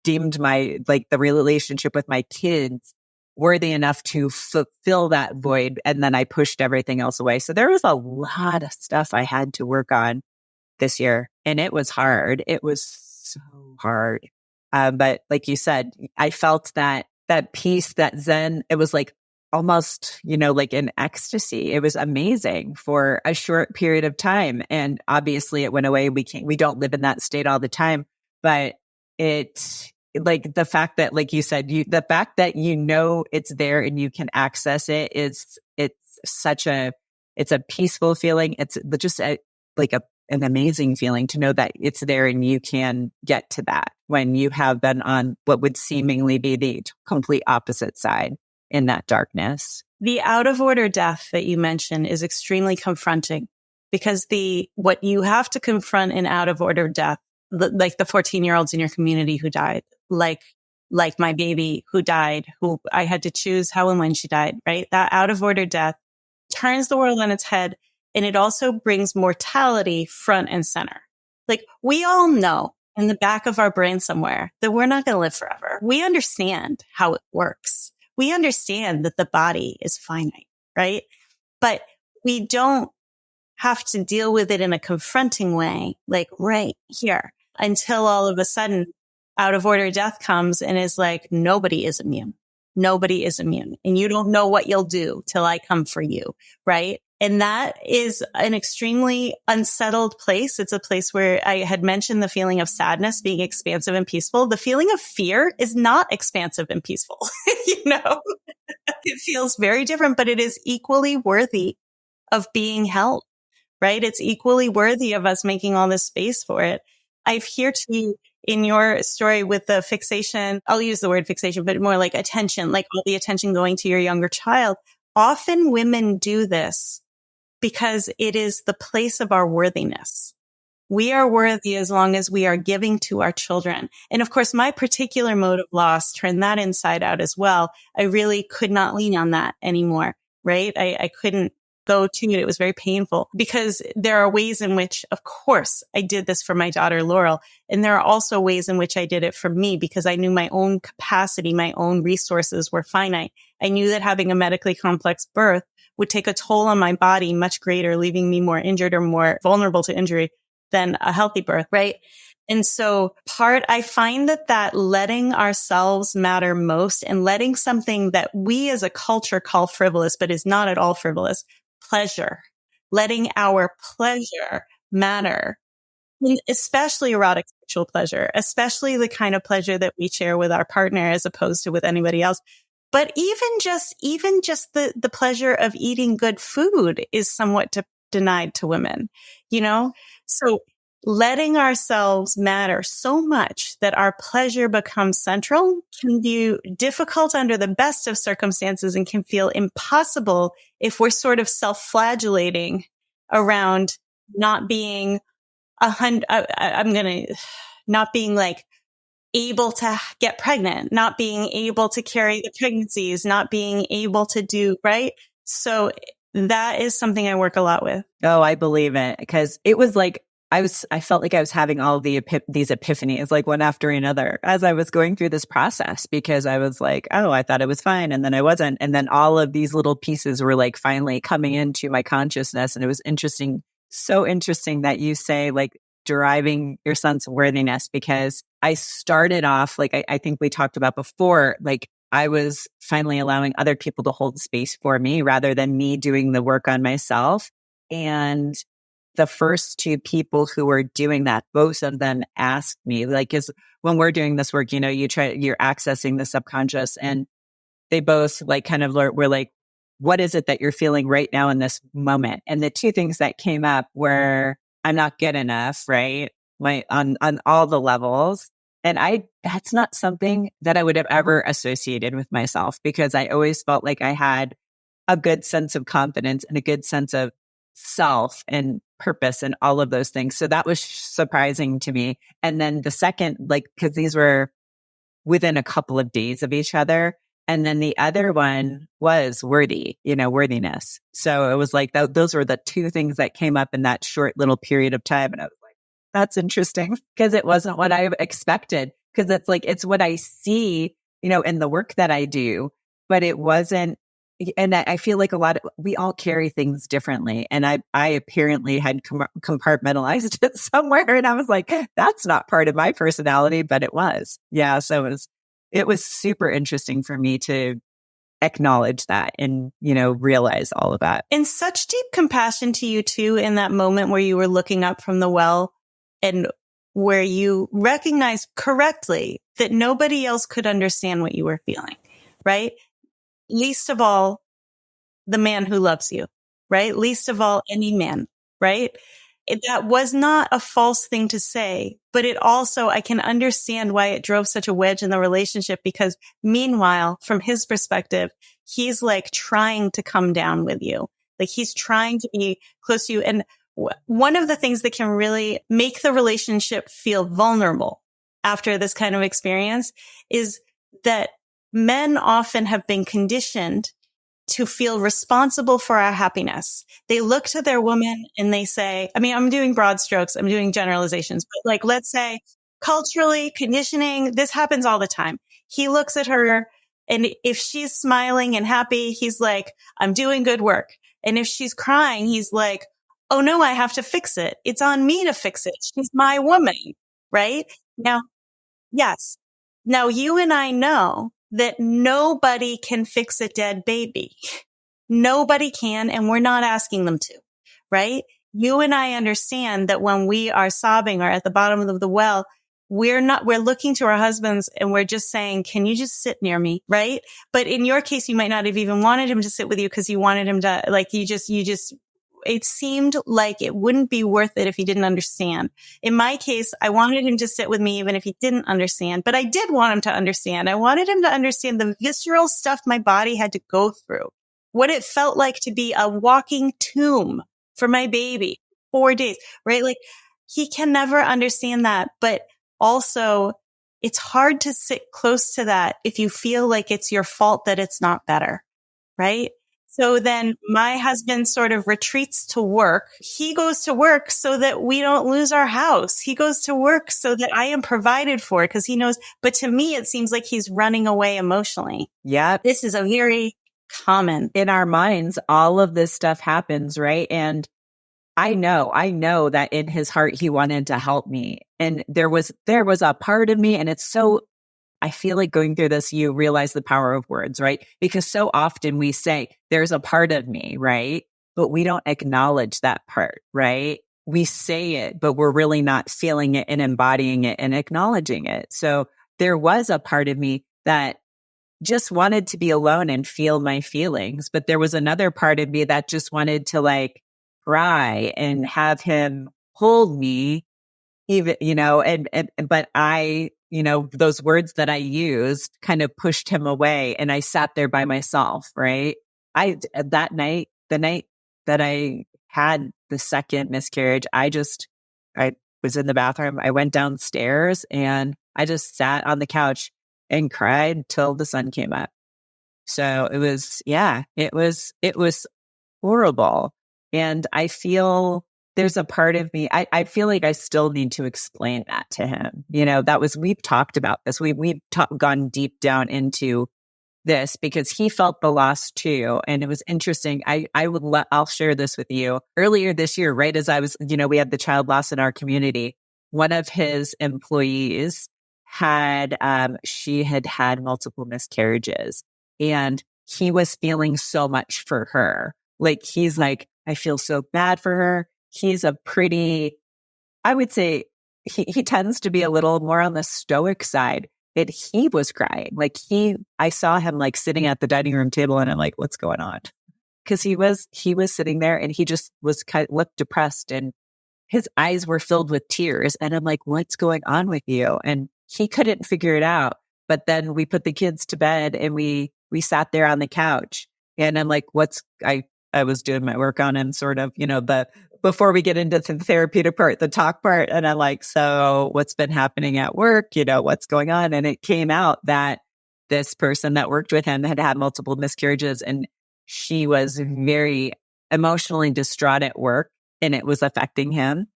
deemed my, like the relationship with my kids worthy enough to fulfill that void. And then I pushed everything else away. So there was a lot of stuff I had to work on this year. And it was hard. It was so hard. But like you said, I felt that peace, that Zen, it was like almost, like an ecstasy. It was amazing for a short period of time. And obviously it went away. We don't live in that state all the time, but like the fact that, like you said, the fact that it's there and you can access it it's a peaceful feeling. It's just an amazing feeling to know that it's there and you can get to that when you have been on what would seemingly be the complete opposite side in that darkness. The out of order death that you mentioned is extremely confronting because what you have to confront in out of order death, like the 14-year-olds in your community who died, like my baby who died, who I had to choose how and when she died, right? That out of order death turns the world on its head. And it also brings mortality front and center. Like we all know in the back of our brain somewhere that we're not going to live forever. We understand how it works. We understand that the body is finite, right? But we don't have to deal with it in a confronting way, like right here, until all of a sudden out of order death comes and is like, nobody is immune. Nobody is immune. And you don't know what you'll do till I come for you, right? And that is an extremely unsettled place. It's a place where I had mentioned the feeling of sadness being expansive and peaceful. The feeling of fear is not expansive and peaceful. It feels very different, but it is equally worthy of being held, right? It's equally worthy of us making all this space for it. I've heard you in your story with the fixation, I'll use the word fixation, but more like attention, like all the attention going to your younger child. Often women do this because it is the place of our worthiness. We are worthy as long as we are giving to our children. And of course, my particular mode of loss turned that inside out as well. I really could not lean on that anymore, right? I couldn't go to it. It was very painful because there are ways in which, of course, I did this for my daughter, Laurel. And there are also ways in which I did it for me because I knew my own capacity, my own resources were finite. I knew that having a medically complex birth would take a toll on my body much greater, leaving me more injured or more vulnerable to injury than a healthy birth, right? And so I find that letting ourselves matter most and letting something that we as a culture call frivolous, but is not at all frivolous, pleasure, letting our pleasure matter, and especially erotic sexual pleasure, especially the kind of pleasure that we share with our partner as opposed to with anybody else. But even just the pleasure of eating good food is somewhat denied to women, So letting ourselves matter so much that our pleasure becomes central can be difficult under the best of circumstances and can feel impossible if we're sort of self-flagellating around not being not being like able to get pregnant, not being able to carry the pregnancies, not being able to do, right? So that is something I work a lot with. Oh, I believe it because it was like, I felt like I was having all these epiphanies, like one after another as I was going through this process, because I was like, oh, I thought it was fine. And then I wasn't. And then all of these little pieces were like finally coming into my consciousness. And it was interesting. So interesting that you say like deriving your sense of worthiness, because I started off, like, I think we talked about before, like I was finally allowing other people to hold space for me rather than me doing the work on myself. And the first two people who were doing that, both of them asked me, like, is when we're doing this work, you're accessing the subconscious, and they both like kind of were like, what is it that you're feeling right now in this moment? And the two things that came up were, I'm not good enough, right? On all the levels. And that's not something that I would have ever associated with myself, because I always felt like I had a good sense of confidence and a good sense of self and purpose and all of those things. So that was surprising to me. And then the second, like, because these were within a couple of days of each other. And then the other one was worthiness. So it was like, those were the two things that came up in that short little period of time. And I was like, that's interesting, because it wasn't what I expected, because it's like, it's what I see, in the work that I do, but it wasn't. And I feel like we all carry things differently. And I apparently had compartmentalized it somewhere. And I was like, that's not part of my personality, but it was. Yeah. So it was super interesting for me to acknowledge that and, realize all of that. And such deep compassion to you too, in that moment where you were looking up from the well and where you recognized correctly that nobody else could understand what you were feeling, right? Least of all, the man who loves you, right? Least of all, any man, right? That was not a false thing to say, but it also, I can understand why it drove such a wedge in the relationship, because meanwhile, from his perspective, he's like trying to come down with you. Like he's trying to be close to you. And one of the things that can really make the relationship feel vulnerable after this kind of experience is that men often have been conditioned to feel responsible for our happiness. They look to their woman and they say, I mean, I'm doing broad strokes, I'm doing generalizations, but like, let's say culturally, conditioning, this happens all the time. He looks at her, and if she's smiling and happy, he's like, I'm doing good work. And if she's crying, he's like, oh no, I have to fix it. It's on me to fix it. She's my woman, right? Now, yes. Now you and I know that nobody can fix a dead baby. Nobody can, and we're not asking them to, right? You and I understand that when we are sobbing or at the bottom of the well, we're looking to our husbands and we're just saying, can you just sit near me? Right? But in your case, you might not have even wanted him to sit with you because you wanted him to, like, it seemed like it wouldn't be worth it if he didn't understand. In my case, I wanted him to sit with me even if he didn't understand, but I did want him to understand. I wanted him to understand the visceral stuff my body had to go through, what it felt like to be a walking tomb for my baby, 4 days, right? Like he can never understand that, but also it's hard to sit close to that if you feel like it's your fault that it's not better, right? So then my husband sort of retreats to work. He goes to work so that we don't lose our house. He goes to work so that I am provided for, because he knows. But to me, it seems like he's running away emotionally. Yeah. This is a very common. In our minds, all of this stuff happens, right? And I know that in his heart, he wanted to help me. And there was a part of me, and it's so, I feel like going through this, you realize the power of words, right? Because so often we say, there's a part of me, right? But we don't acknowledge that part, right? We say it, but we're really not feeling it and embodying it and acknowledging it. So there was a part of me that just wanted to be alone and feel my feelings. But there was another part of me that just wanted to like cry and have him hold me, even, but I, those words that I used kind of pushed him away, and I sat there by myself, right? The night that I had the second miscarriage, I was in the bathroom. I went downstairs and I just sat on the couch and cried till the sun came up. So it was horrible. And I feel there's a part of me, I feel like I still need to explain that to him. We've talked about this. We've gone deep down into this because he felt the loss too. And it was interesting. I'll share this with you. Earlier this year, right as I was, we had the child loss in our community. One of his employees she had had multiple miscarriages, and he was feeling so much for her. Like, he's like, I feel so bad for her. He's I would say he tends to be a little more on the stoic side. That he was crying. Like, I saw him like sitting at the dining room table, and I'm like, what's going on? Because he was sitting there, and he just looked depressed, and his eyes were filled with tears. And I'm like, what's going on with you? And he couldn't figure it out. But then we put the kids to bed, and we sat there on the couch, and I'm like, I was doing my work on him, sort of, before we get into the therapeutic part, the talk part. And I'm like, so what's been happening at work? What's going on? And it came out that this person that worked with him had had multiple miscarriages, and she was very emotionally distraught at work, and it was affecting him.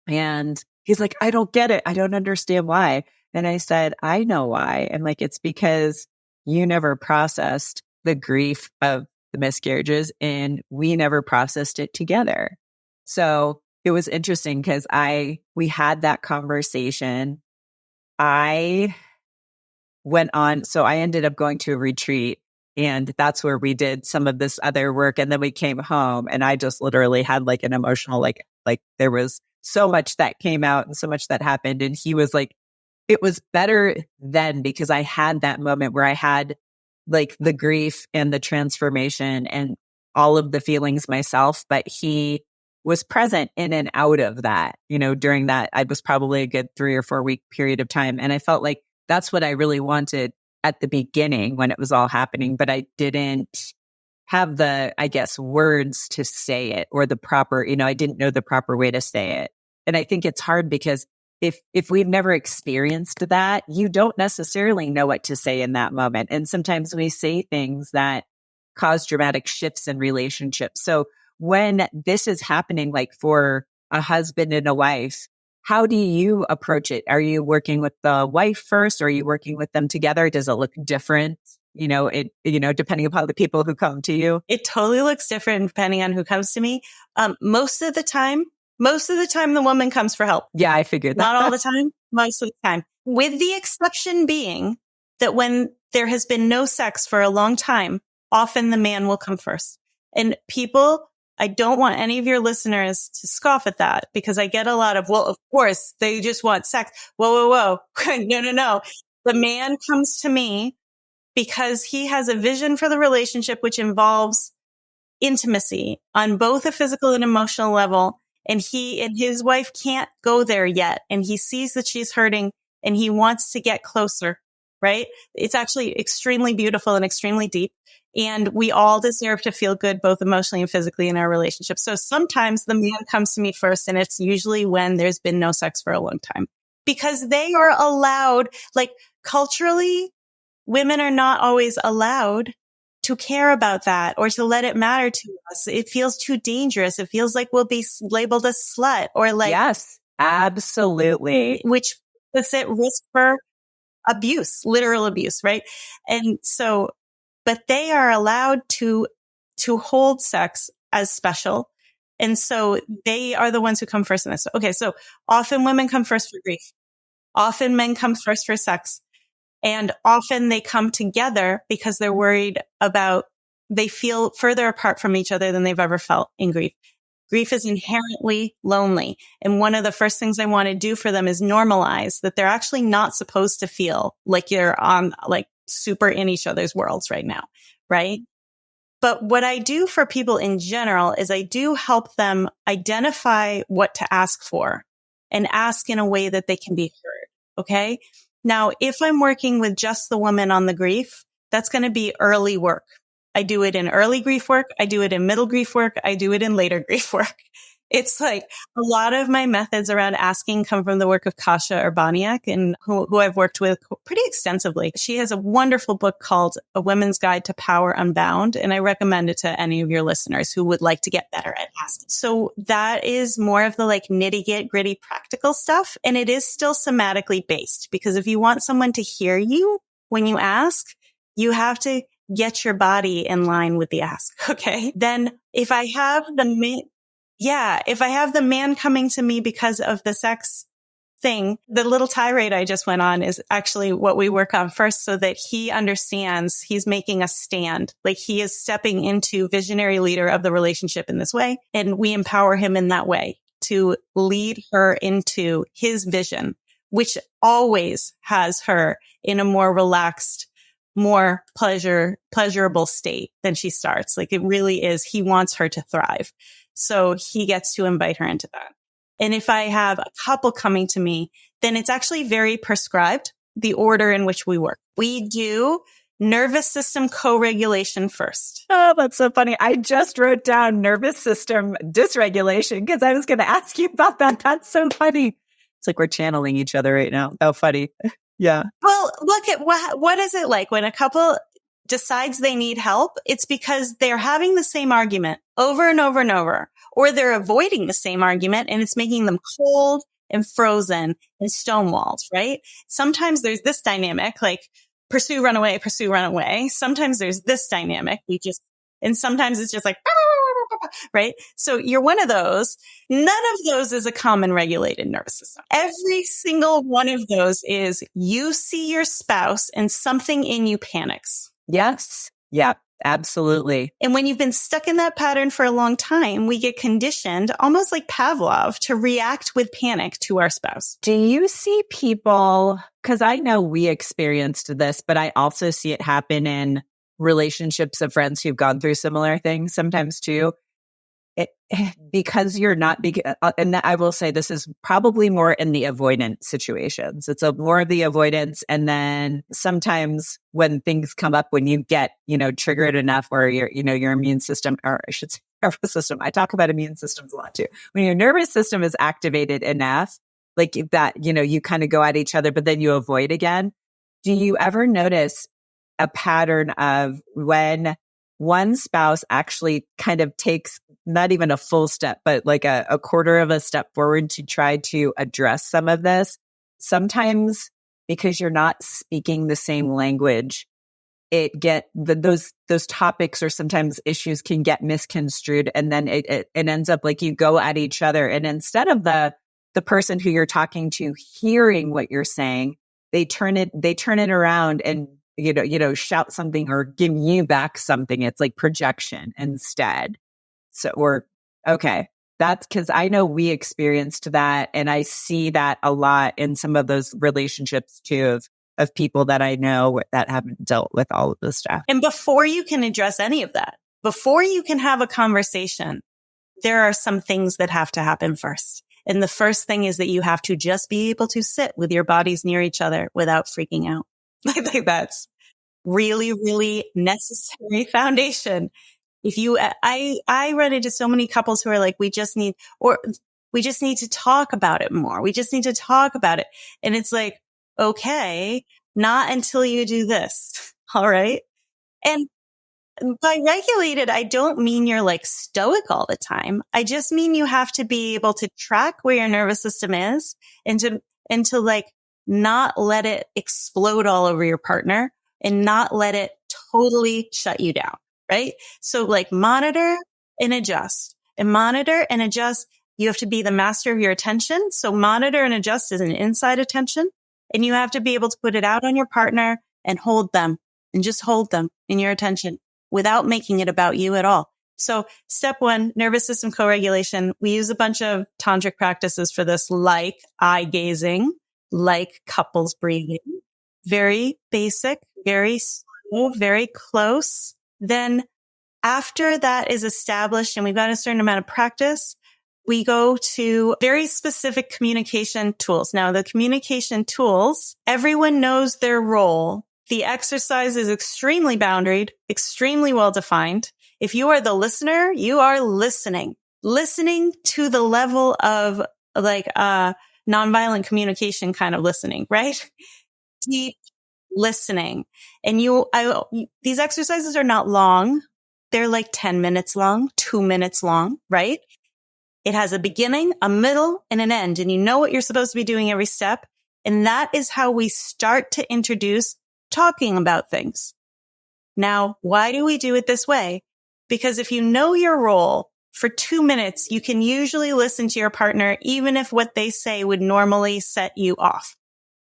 And he's like, I don't get it. I don't understand why. And I said, I know why. And like, it's because you never processed the grief of the miscarriages, and we never processed it together. So it was interesting because we had that conversation. I ended up going to a retreat, and that's where we did some of this other work. And then we came home, and I just literally had like an emotional, like there was so much that came out and so much that happened. And he was like, it was better then because I had that moment where I had like the grief and the transformation and all of the feelings myself, but he was present in and out of that, during that. I was probably a good 3 or 4 week period of time. And I felt like that's what I really wanted at the beginning when it was all happening, but I didn't have the, I guess, words to say it, or the proper, I didn't know the proper way to say it. And I think it's hard because if we've never experienced that, you don't necessarily know what to say in that moment. And sometimes we say things that cause dramatic shifts in relationships. So when this is happening, like for a husband and a wife, how do you approach it? Are you working with the wife first, or are you working with them together? Does it look different? Depending upon the people who come to you? It totally looks different depending on who comes to me. Most of the time, the woman comes for help. Yeah, I figured that. Not all the time, most of the time. With the exception being that when there has been no sex for a long time, often the man will come first. And people, I don't want any of your listeners to scoff at that, because I get a lot of, well, of course, they just want sex. Whoa. No. The man comes to me because he has a vision for the relationship, which involves intimacy on both a physical and emotional level. And he and his wife can't go there yet. And he sees that she's hurting, and he wants to get closer, right? It's actually extremely beautiful and extremely deep. And we all deserve to feel good, both emotionally and physically, in our relationship. So sometimes the man comes to me first, and it's usually when there's been no sex for a long time, because they are allowed, like culturally, women are not always allowed to care about that or to let it matter to us. It feels too dangerous. It feels like we'll be labeled a slut, or like, yes, absolutely, which puts at risk for abuse, literal abuse, right? And so, but they are allowed to hold sex as special. And so they are the ones who come first in this. Okay. So often women come first for grief. Often men come first for sex. And often they come together because they're worried about, they feel further apart from each other than they've ever felt in grief. Grief is inherently lonely. And one of the first things I want to do for them is normalize that they're actually not supposed to feel like you're on, like, super in each other's worlds right now. Right. But what I do for people in general is I do help them identify what to ask for, and ask in a way that they can be heard. Okay. Now, if I'm working with just the woman on the grief, that's going to be early work. I do it in early grief work. I do it in middle grief work. I do it in later grief work. It's like a lot of my methods around asking come from the work of Kasia Urbaniak, and who I've worked with pretty extensively. She has a wonderful book called A Women's Guide to Power Unbound, and I recommend it to any of your listeners who would like to get better at asking. So that is more of the like gritty practical stuff, and it is still somatically based, because if you want someone to hear you when you ask, you have to get your body in line with the ask. Okay. Then if I have if I have the man coming to me because of the sex thing, the little tirade I just went on is actually what we work on first, so that he understands he's making a stand. Like he is stepping into visionary leader of the relationship in this way. And we empower him in that way to lead her into his vision, which always has her in a more relaxed, more pleasurable state than she starts. Like it really is. He wants her to thrive. So he gets to invite her into that. And if I have a couple coming to me, then it's actually very prescribed, the order in which we work. We do nervous system co-regulation first. Oh, that's so funny. I just wrote down nervous system dysregulation because I was going to ask you about that. That's so funny. It's like we're channeling each other right now. Oh, funny. Yeah. Well, look at what is it like when a couple decides they need help? It's because they're having the same argument over and over and over, or they're avoiding the same argument and it's making them cold and frozen and stonewalled, right? Sometimes there's this dynamic, like pursue, run away, pursue, run away. Sometimes there's this dynamic. And sometimes it's just like, right? So you're one of those. None of those is a common regulated nervous system. Every single one of those is you see your spouse and something in you panics. Yes. Yeah, absolutely. And when you've been stuck in that pattern for a long time, we get conditioned, almost like Pavlov, to react with panic to our spouse. Do you see people, because I know we experienced this, but I also see it happen in relationships of friends who've gone through similar things sometimes too. Because you're not, and I will say this is probably more in the avoidant situations. It's more of the avoidance. And then sometimes when things come up, when you get, triggered enough, or your immune system, or I should say nervous system. I talk about immune systems a lot too. When your nervous system is activated enough, like that, you kind of go at each other, but then you avoid again. Do you ever notice a pattern of when one spouse actually kind of takes not even a full step, but like a quarter of a step forward to try to address some of this? Sometimes because you're not speaking the same language, those topics or sometimes issues can get misconstrued, and then it ends up like you go at each other, and instead of the person who you're talking to hearing what you're saying, they turn it around and shout something or give you back something. It's like projection instead. That's because I know we experienced that, and I see that a lot in some of those relationships too of people that I know that haven't dealt with all of this stuff. And before you can address any of that, before you can have a conversation, there are some things that have to happen first. And the first thing is that you have to just be able to sit with your bodies near each other without freaking out. I think that's really, really necessary foundation. I run into so many couples who are like, we just need to talk about it more. We just need to talk about it. And it's like, okay, not until you do this. All right. And by regulated, I don't mean you're like stoic all the time. I just mean you have to be able to track where your nervous system is and to like not let it explode all over your partner and not let it totally shut you down. Right? So like monitor and adjust, and monitor and adjust. You have to be the master of your attention. So monitor and adjust is an inside attention, and you have to be able to put it out on your partner and hold them, and just hold them in your attention without making it about you at all. So step one, nervous system co-regulation. We use a bunch of tantric practices for this, like eye gazing, like couples breathing, very basic, very slow, very close. Then after that is established and we've got a certain amount of practice, we go to very specific communication tools. Now, the communication tools, everyone knows their role. The exercise is extremely boundaried, extremely well defined. If you are the listener, you are listening. listening to the level of like nonviolent communication kind of listening, right? Deep listening. And these exercises are not long. They're like 10 minutes long, 2 minutes long, right? It has a beginning, a middle, and an end. And you know what you're supposed to be doing every step. And that is how we start to introduce talking about things. Now, why do we do it this way? Because if you know your role for 2 minutes, you can usually listen to your partner, even if what they say would normally set you off,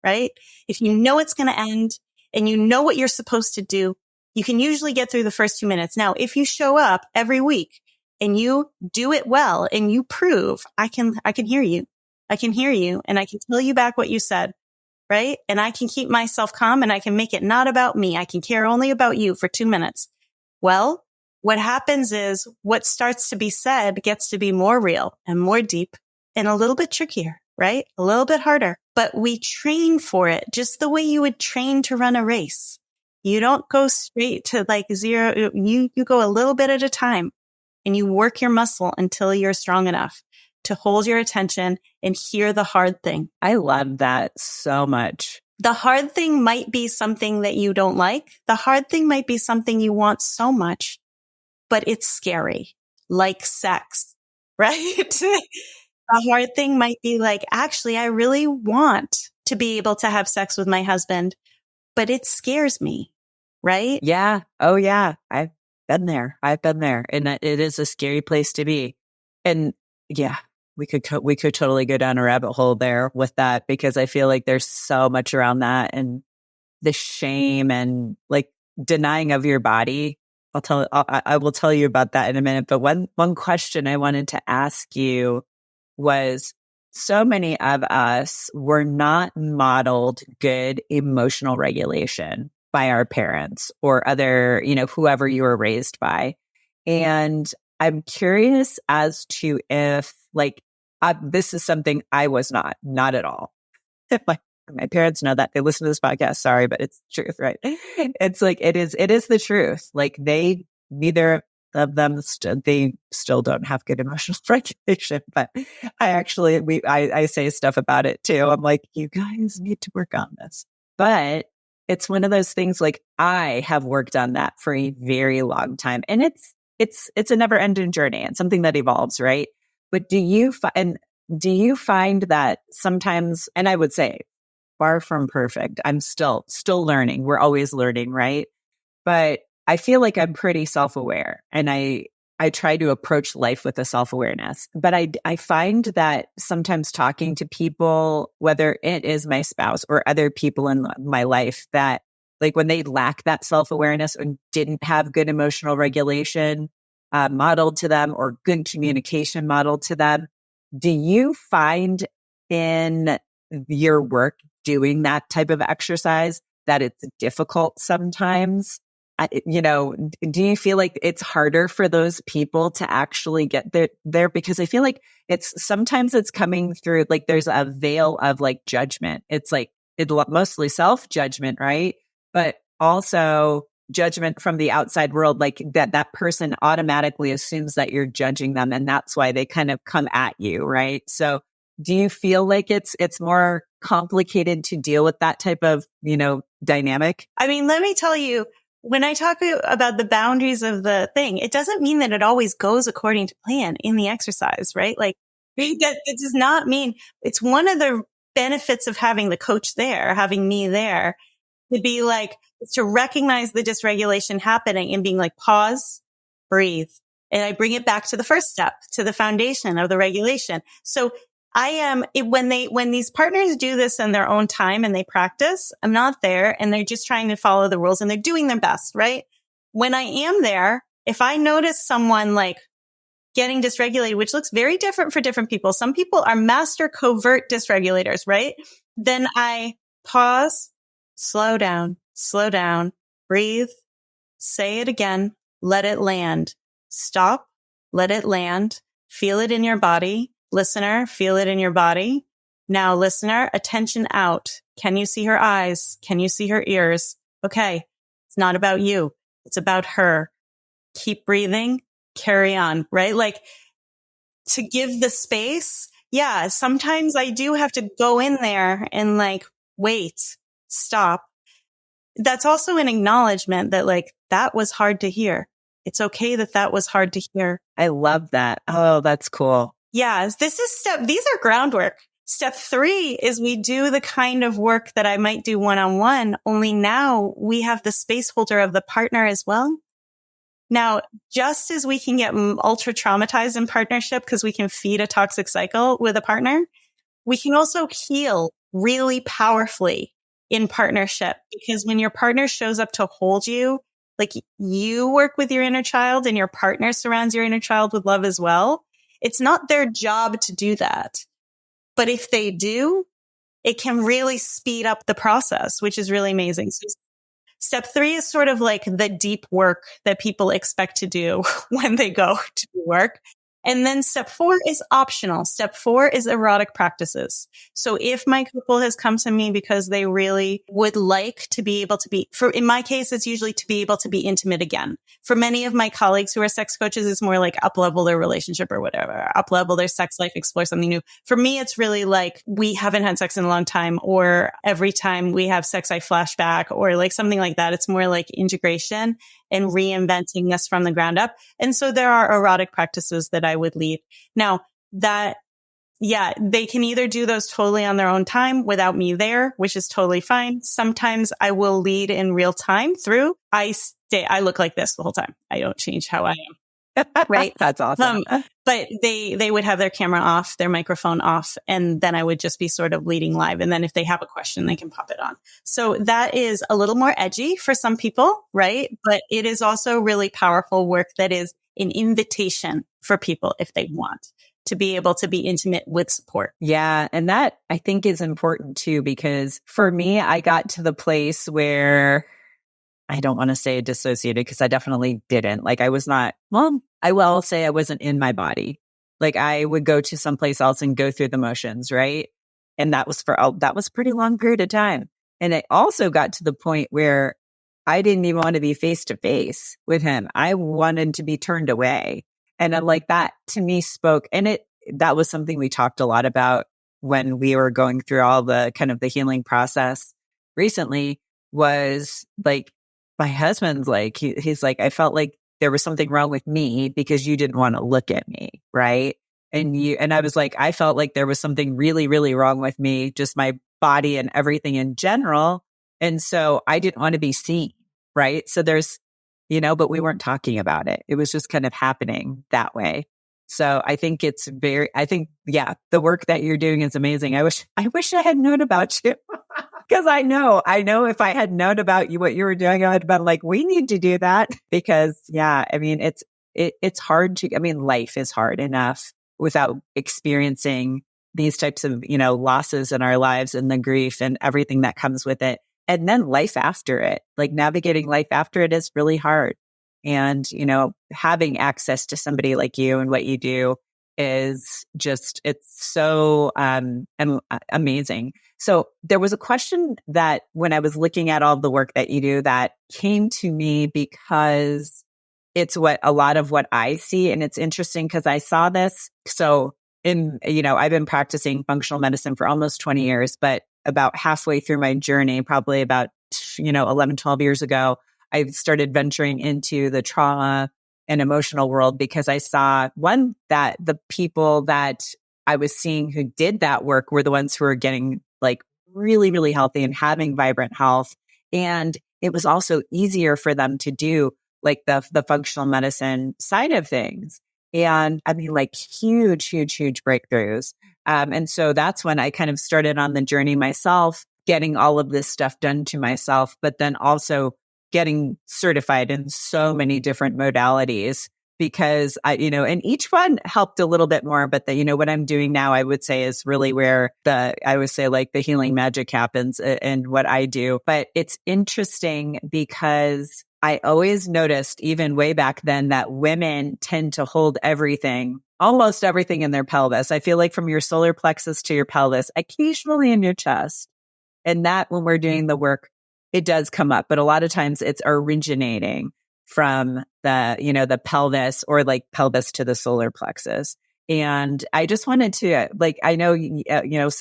right? If you know it's going to end and you know what you're supposed to do, you can usually get through the first 2 minutes. Now, if you show up every week and you do it well and you prove, I can hear you. I can hear you and I can tell you back what you said, right? And I can keep myself calm and I can make it not about me. I can care only about you for 2 minutes. Well, what happens is what starts to be said gets to be more real and more deep and a little bit trickier, right? A little bit harder, but we train for it just the way you would train to run a race. You don't go straight to like zero. You go a little bit at a time and you work your muscle until you're strong enough to hold your attention and hear the hard thing. I love that so much. The hard thing might be something that you don't like. The hard thing might be something you want so much, but it's scary, like sex, right? The hard thing might be like, actually, I really want to be able to have sex with my husband, but it scares me, right? Yeah. Oh, yeah. I've been there. And it is a scary place to be. And yeah, we could totally go down a rabbit hole there with that, because I feel like there's so much around that and the shame and like denying of your body. I will tell you about that in a minute. But one question I wanted to ask you was, so many of us were not modeled good emotional regulation by our parents or other, whoever you were raised by. And I'm curious as to if this is something I was not at all. My parents know that. They listen to this podcast. Sorry, but it's the truth, right? It's like, it is the truth. Like neither of them, they still don't have good emotional regulation, but I say stuff about it too. I'm like, you guys need to work on this. But it's one of those things, like I have worked on that for a very long time, and it's a never ending journey and something that evolves, right? But do you find that sometimes, and I would say far from perfect, I'm still learning. We're always learning, right? But I feel like I'm pretty self-aware, and I try to approach life with a self-awareness. But I find that sometimes talking to people, whether it is my spouse or other people in my life, that like when they lack that self-awareness and didn't have good emotional regulation modeled to them or good communication modeled to them, do you find in your work doing that type of exercise that it's difficult sometimes? Do you feel like it's harder for those people to actually get there? Because I feel like sometimes it's coming through, like there's a veil of like judgment. It's like mostly self-judgment, right? But also judgment from the outside world, like that person automatically assumes that you're judging them, and that's why they kind of come at you, right? So do you feel like it's more complicated to deal with that type of, dynamic? I mean, let me tell you, when I talk about the boundaries of the thing, it doesn't mean that it always goes according to plan in the exercise, right? Like that it does not mean. It's one of the benefits of having the coach there, having me there, to be like, to recognize the dysregulation happening and being like, pause, breathe. And I bring it back to the first step, to the foundation of the regulation. So when these partners do this in their own time and they practice, I'm not there and they're just trying to follow the rules and they're doing their best, right? When I am there, if I notice someone like getting dysregulated, which looks very different for different people. Some people are master covert dysregulators, right? Then I pause, slow down, breathe, say it again, let it land, stop, let it land, feel it in your body. Listener, feel it in your body. Now, listener, attention out. Can you see her eyes? Can you see her ears? Okay. It's not about you. It's about her. Keep breathing. Carry on, right? Like to give the space. Yeah. Sometimes I do have to go in there and like, wait, stop. That's also an acknowledgement that like, that was hard to hear. It's okay that that was hard to hear. I love that. Oh, that's cool. Yeah. These are groundwork. Step 3 is we do the kind of work that I might do one-on-one, only now we have the space holder of the partner as well. Now, just as we can get ultra traumatized in partnership because we can feed a toxic cycle with a partner, we can also heal really powerfully in partnership, because when your partner shows up to hold you, like you work with your inner child and your partner surrounds your inner child with love as well. It's not their job to do that. But if they do, it can really speed up the process, which is really amazing. So step 3 is sort of like the deep work that people expect to do when they go to work. And then step 4 is optional. Step 4 is erotic practices. So if my couple has come to me because they really would like to be able to be, in my case, it's usually to be able to be intimate again. For many of my colleagues who are sex coaches, it's more like up-level their relationship or whatever, up-level their sex life, explore something new. For me, it's really like we haven't had sex in a long time, or every time we have sex, I flashback, or like something like that. It's more like integration and reinventing this from the ground up. And so there are erotic practices that I would lead. Now that, yeah, they can either do those totally on their own time without me there, which is totally fine. Sometimes I will lead in real time through. I look like this the whole time. I don't change how I am. Right. That's awesome. But they would have their camera off, their microphone off, and then I would just be sort of leading live. And then if they have a question, they can pop it on. So that is a little more edgy for some people, right? But it is also really powerful work that is an invitation for people if they want to be able to be intimate with support. Yeah. And that I think is important too, because for me, I got to the place where I don't want to say dissociated, because I definitely didn't. Like I was not, well, I will say I wasn't in my body. Like I would go to someplace else and go through the motions, right? And that was that was a pretty long period of time. And I also got to the point where I didn't even want to be face to face with him. I wanted to be turned away. And I'm like, that to me spoke, and that was something we talked a lot about when we were going through all the kind of the healing process recently, was like, my husband's like, he's like, I felt like there was something wrong with me because you didn't want to look at me. Right. And I was like, I felt like there was something really, really wrong with me, just my body and everything in general. And so I didn't want to be seen. Right. So there's, but we weren't talking about it. It was just kind of happening that way. So I think yeah, the work that you're doing is amazing. I wish I had known about you. Because I know if I had known about you, what you were doing, I would have been like, we need to do that. Because yeah, I mean, it's hard life is hard enough without experiencing these types of, losses in our lives and the grief and everything that comes with it. And then life after it, like navigating life after it is really hard. And, having access to somebody like you and what you do is just, it's so amazing. So there was a question that when I was looking at all the work that you do that came to me, because it's a lot of what I see. And it's interesting because I saw this. So I've been practicing functional medicine for almost 20 years, but about halfway through my journey, probably about, 11, 12 years ago, I started venturing into the trauma and emotional world, because I saw that the people that I was seeing who did that work were the ones who were getting like really, really healthy and having vibrant health. And it was also easier for them to do like the functional medicine side of things. And I mean, like huge, huge, huge breakthroughs. And so that's when I kind of started on the journey myself, getting all of this stuff done to myself, but then also getting certified in so many different modalities, because and each one helped a little bit more. But what I'm doing now, I would say, is really where the healing magic happens and what I do. But it's interesting because I always noticed, even way back then, that women tend to hold almost everything in their pelvis. I feel like from your solar plexus to your pelvis, occasionally in your chest. And that when we're doing the work, it does come up, but a lot of times it's originating from the pelvis, or like pelvis to the solar plexus. And I just wanted to, like, I know,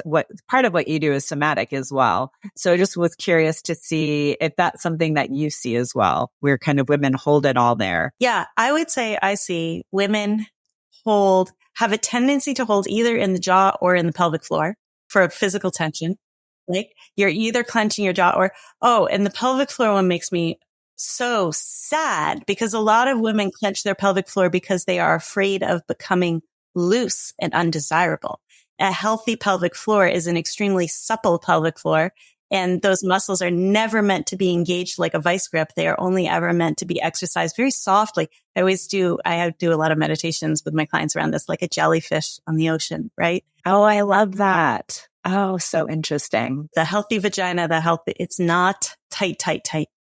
what part of what you do is somatic as well. So I just was curious to see if that's something that you see as well, where kind of women hold it all there. Yeah, I would say I see women have a tendency to hold either in the jaw or in the pelvic floor for physical tension. Like you're either clenching your jaw and the pelvic floor one makes me so sad because a lot of women clench their pelvic floor because they are afraid of becoming loose and undesirable. A healthy pelvic floor is an extremely supple pelvic floor. And those muscles are never meant to be engaged like a vice grip. They are only ever meant to be exercised very softly. I do a lot of meditations with my clients around this, like a jellyfish on the ocean, right? Oh, I love that. Oh, so interesting. The healthy vagina, it's not tight.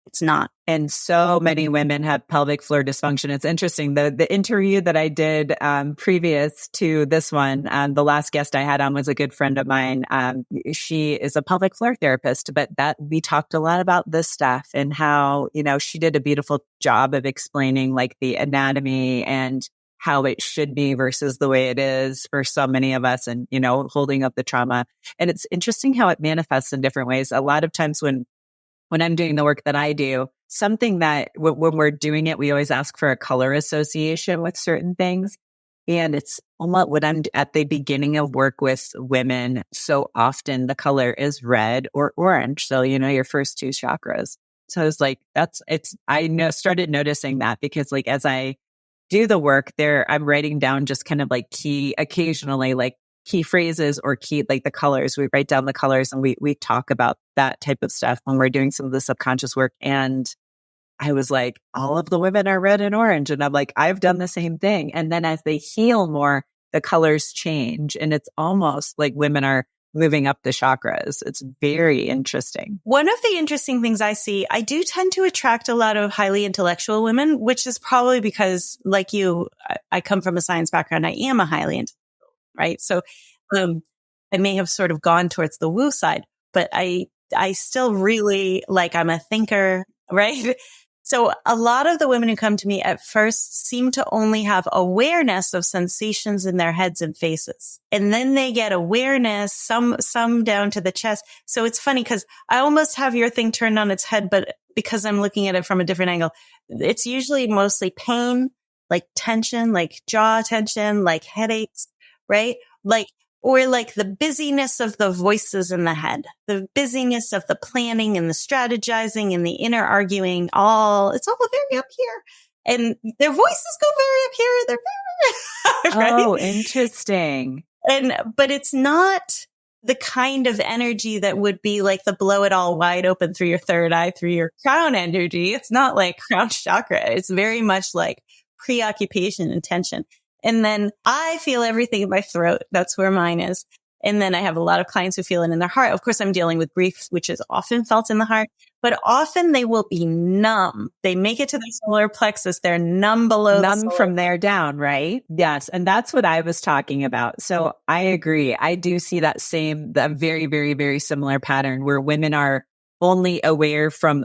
It's not. And so many women have pelvic floor dysfunction. It's interesting. The interview that I did previous to this one, the last guest I had on was a good friend of mine. She is a pelvic floor therapist, but that we talked a lot about this stuff and how, she did a beautiful job of explaining like the anatomy and how it should be versus the way it is for so many of us and, holding up the trauma. And it's interesting how it manifests in different ways. A lot of times when I'm doing the work that I do, something that when we're doing it, we always ask for a color association with certain things. And it's almost when I'm at the beginning of work with women, so often the color is red or orange. So, your first two chakras. So I was like, started noticing that because like, as I do the work there, I'm writing down just kind of like occasionally like key phrases or like the colors. We write down the colors and we talk about that type of stuff when we're doing some of the subconscious work. And I was like, all of the women are red and orange. And I'm like, I've done the same thing. And then as they heal more, the colors change. And it's almost like women are moving up the chakras. It's very interesting. One of the interesting things I see, I do tend to attract a lot of highly intellectual women, which is probably because like you, I come from a science background. I am a highly intellectual, right? So, I may have sort of gone towards the woo side, but I still really I'm a thinker, right? So a lot of the women who come to me at first seem to only have awareness of sensations in their heads and faces. And then they get awareness, some down to the chest. So it's funny because I almost have your thing turned on its head, but because I'm looking at it from a different angle, it's usually mostly pain, like tension, like jaw tension, like headaches, right? Or the busyness of the voices in the head, the busyness of the planning and the strategizing and the inner arguing, it's all very up here. And their voices go very up here. They're very, right? Oh, interesting. But it's not the kind of energy that would be like the blow it all wide open through your third eye, through your crown energy. It's not like crown chakra. It's very much like preoccupation and tension. And then I feel everything in my throat. That's where mine is. And then I have a lot of clients who feel it in their heart. Of course, I'm dealing with grief, which is often felt in the heart, but often they will be numb. They make it to the solar plexus. They're numb below. Numb from there down, right? Yes. And that's what I was talking about. So I agree. I do see that very, very, very similar pattern where women are only aware from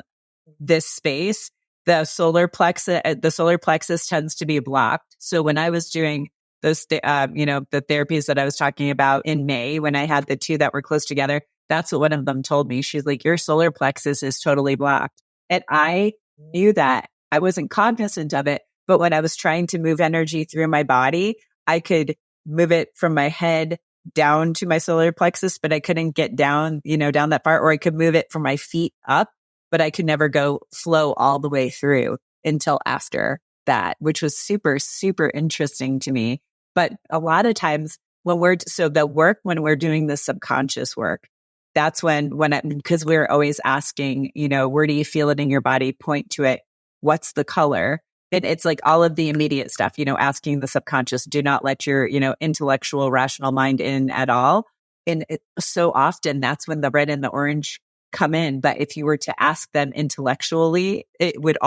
this space. The solar plexus tends to be blocked. So when I was doing those, the therapies that I was talking about in May, when I had the two that were close together, that's what one of them told me. She's like, your solar plexus is totally blocked. And I knew that. I wasn't cognizant of it. But when I was trying to move energy through my body, I could move it from my head down to my solar plexus, but I couldn't get down, down that far, or I could move it from my feet up, but I could never go flow all the way through until after that, which was super, super interesting to me. But a lot of times when we're doing the subconscious work, that's because we're always asking, where do you feel it in your body? Point to it. What's the color? It's like all of the immediate stuff, asking the subconscious, do not let your, intellectual, rational mind in at all. And so often that's when the red and the orange come in. But if you were to ask them intellectually, it would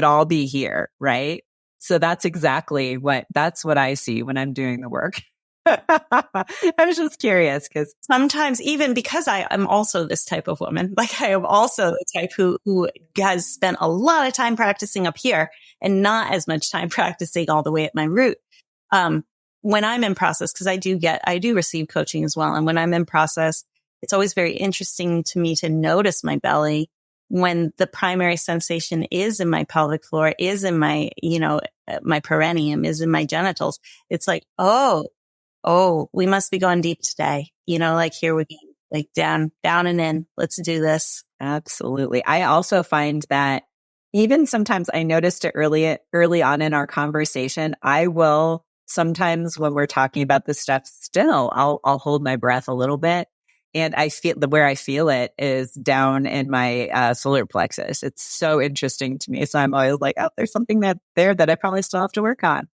all be here, right? So that's what I see when I'm doing the work. I was just curious because sometimes, even because I am also this type of woman, like I am also the type who has spent a lot of time practicing up here and not as much time practicing all the way at my root. when I'm in process, because I do receive coaching as well. And when I'm in process, it's always very interesting to me to notice my belly when the primary sensation is in my pelvic floor, is in my, my perineum, is in my genitals. It's like, oh, we must be going deep today. Like here we go, like down and in. Let's do this. Absolutely. I also find that even sometimes I noticed it early on in our conversation, I will sometimes when we're talking about this stuff still, I'll hold my breath a little bit. And I feel where I feel it is down in my solar plexus. It's so interesting to me. So I'm always like, oh, there's something that I probably still have to work on.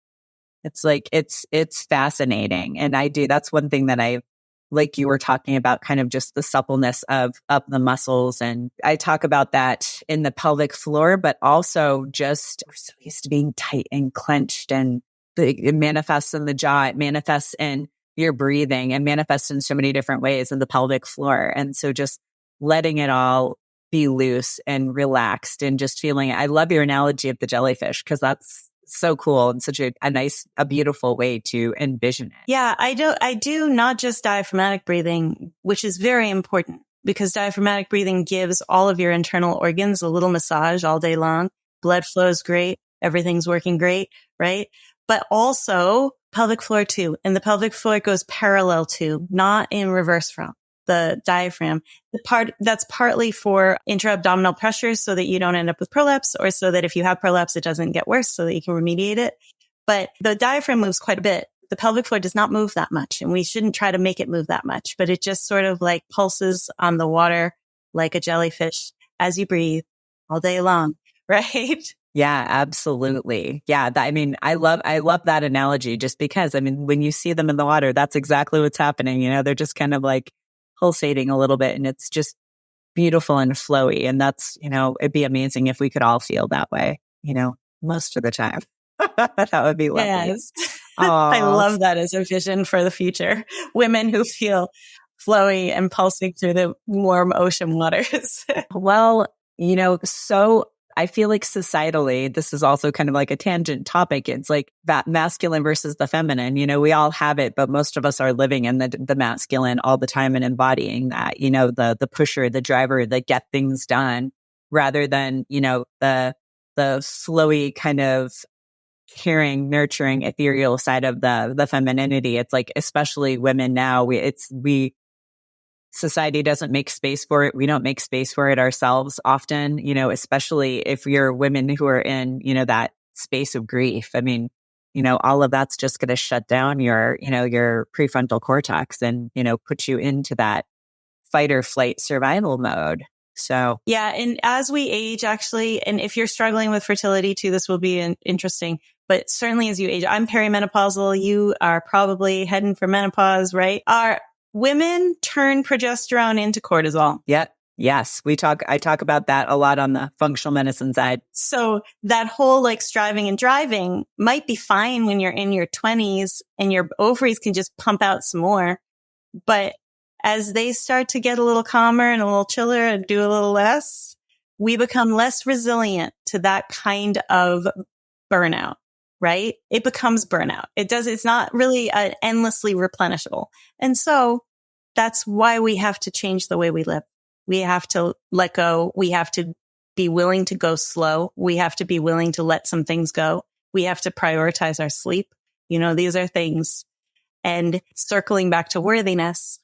It's like, it's fascinating. And that's one thing that like you were talking about, kind of just the suppleness of the muscles. And I talk about that in the pelvic floor, but also just we're so used to being tight and clenched, and it manifests in the jaw. It manifests in your breathing and manifests in so many different ways in the pelvic floor. And so just letting it all be loose and relaxed and just feeling it. I love your analogy of the jellyfish, because that's so cool and such a beautiful way to envision it. Yeah, I do not just diaphragmatic breathing, which is very important, because diaphragmatic breathing gives all of your internal organs a little massage all day long. Blood flows great. Everything's working great, right? But also pelvic floor too. And the pelvic floor goes parallel to, not in reverse from, the diaphragm. That's partly for intra-abdominal pressures so that you don't end up with prolapse, or so that if you have prolapse, it doesn't get worse, so that you can remediate it. But the diaphragm moves quite a bit. The pelvic floor does not move that much, and we shouldn't try to make it move that much, but it just sort of like pulses on the water like a jellyfish as you breathe all day long, right? Yeah, absolutely. Yeah. I love that analogy, just because, when you see them in the water, that's exactly what's happening. They're just kind of like pulsating a little bit, and it's just beautiful and flowy. And that's, it'd be amazing if we could all feel that way, most of the time. That would be lovely. Yes. I love that as a vision for the future. Women who feel flowy and pulsing through the warm ocean waters. Well, so I feel like societally, this is also kind of like a tangent topic. It's like that masculine versus the feminine. We all have it, but most of us are living in the masculine all the time and embodying that, the pusher, the driver, the get things done, rather than, the flowy kind of caring, nurturing, ethereal side of the femininity. It's like, especially women now, society doesn't make space for it. We don't make space for it ourselves often, especially if you're women who are in, that space of grief. All of that's just going to shut down your prefrontal cortex and, put you into that fight or flight survival mode. So, yeah. And as we age, actually, and if you're struggling with fertility too, this will be interesting, but certainly as you age, I'm perimenopausal. You are probably heading for menopause, right? Women turn progesterone into cortisol. Yep. Yes. I talk about that a lot on the functional medicine side. So that whole like striving and driving might be fine when you're in your 20s and your ovaries can just pump out some more. But as they start to get a little calmer and a little chiller and do a little less, we become less resilient to that kind of burnout. Right? It becomes burnout. It's not really endlessly replenishable. And so that's why we have to change the way we live. We have to let go. We have to be willing to go slow. We have to be willing to let some things go. We have to prioritize our sleep. These are things. And circling back to worthiness,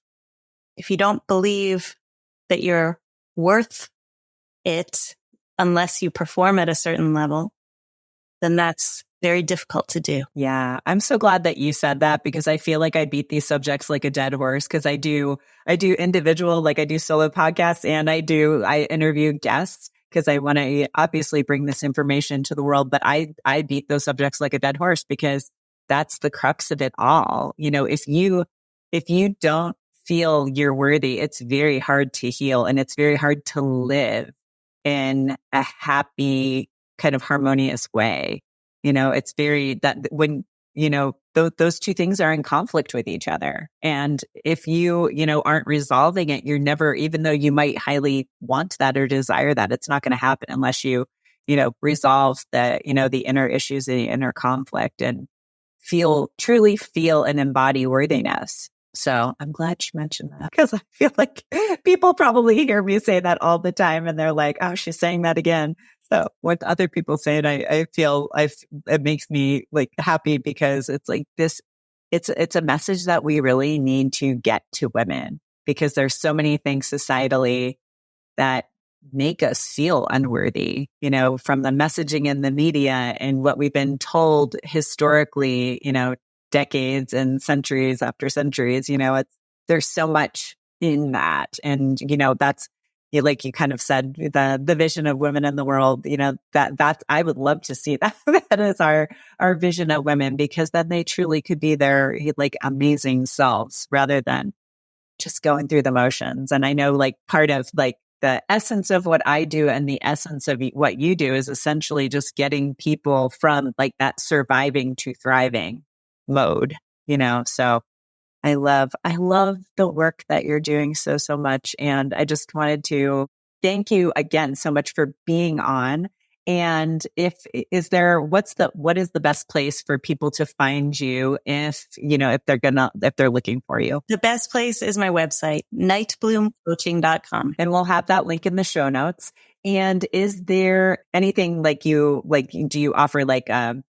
if you don't believe that you're worth it unless you perform at a certain level, then that's very difficult to do. Yeah. I'm so glad that you said that, because I feel like I beat these subjects like a dead horse, because I do individual, like I do solo podcasts, and I interview guests because I want to obviously bring this information to the world. But I beat those subjects like a dead horse, because that's the crux of it all. If you don't feel you're worthy, it's very hard to heal, and it's very hard to live in a happy, kind of harmonious way. It's very that when, those two things are in conflict with each other. And if you, aren't resolving it, you're never, even though you might highly want that or desire that, it's not going to happen unless you, resolve the inner issues and the inner conflict. And truly feel and embody worthiness. So I'm glad you mentioned that, because I feel like people probably hear me say that all the time and they're like, oh, she's saying that again. So when other people say it, I feel it makes me like happy, because it's like this, it's a message that we really need to get to women, because there's so many things societally that make us feel unworthy, from the messaging in the media and what we've been told historically, decades and centuries after centuries, there's so much in that. And, that's, like you kind of said, the vision of women in the world, that I would love to see that. That is our vision of women, because then they truly could be their like amazing selves rather than just going through the motions. And I know like part of like the essence of what I do and the essence of what you do is essentially just getting people from like that surviving to thriving mode, so I love the work that you're doing so much. And I just wanted to thank you again so much for being on. And what is the best place for people to find you if they're looking for you? The best place is my website, nightbloomcoaching.com. And we'll have that link in the show notes. And is there anything do you offer like a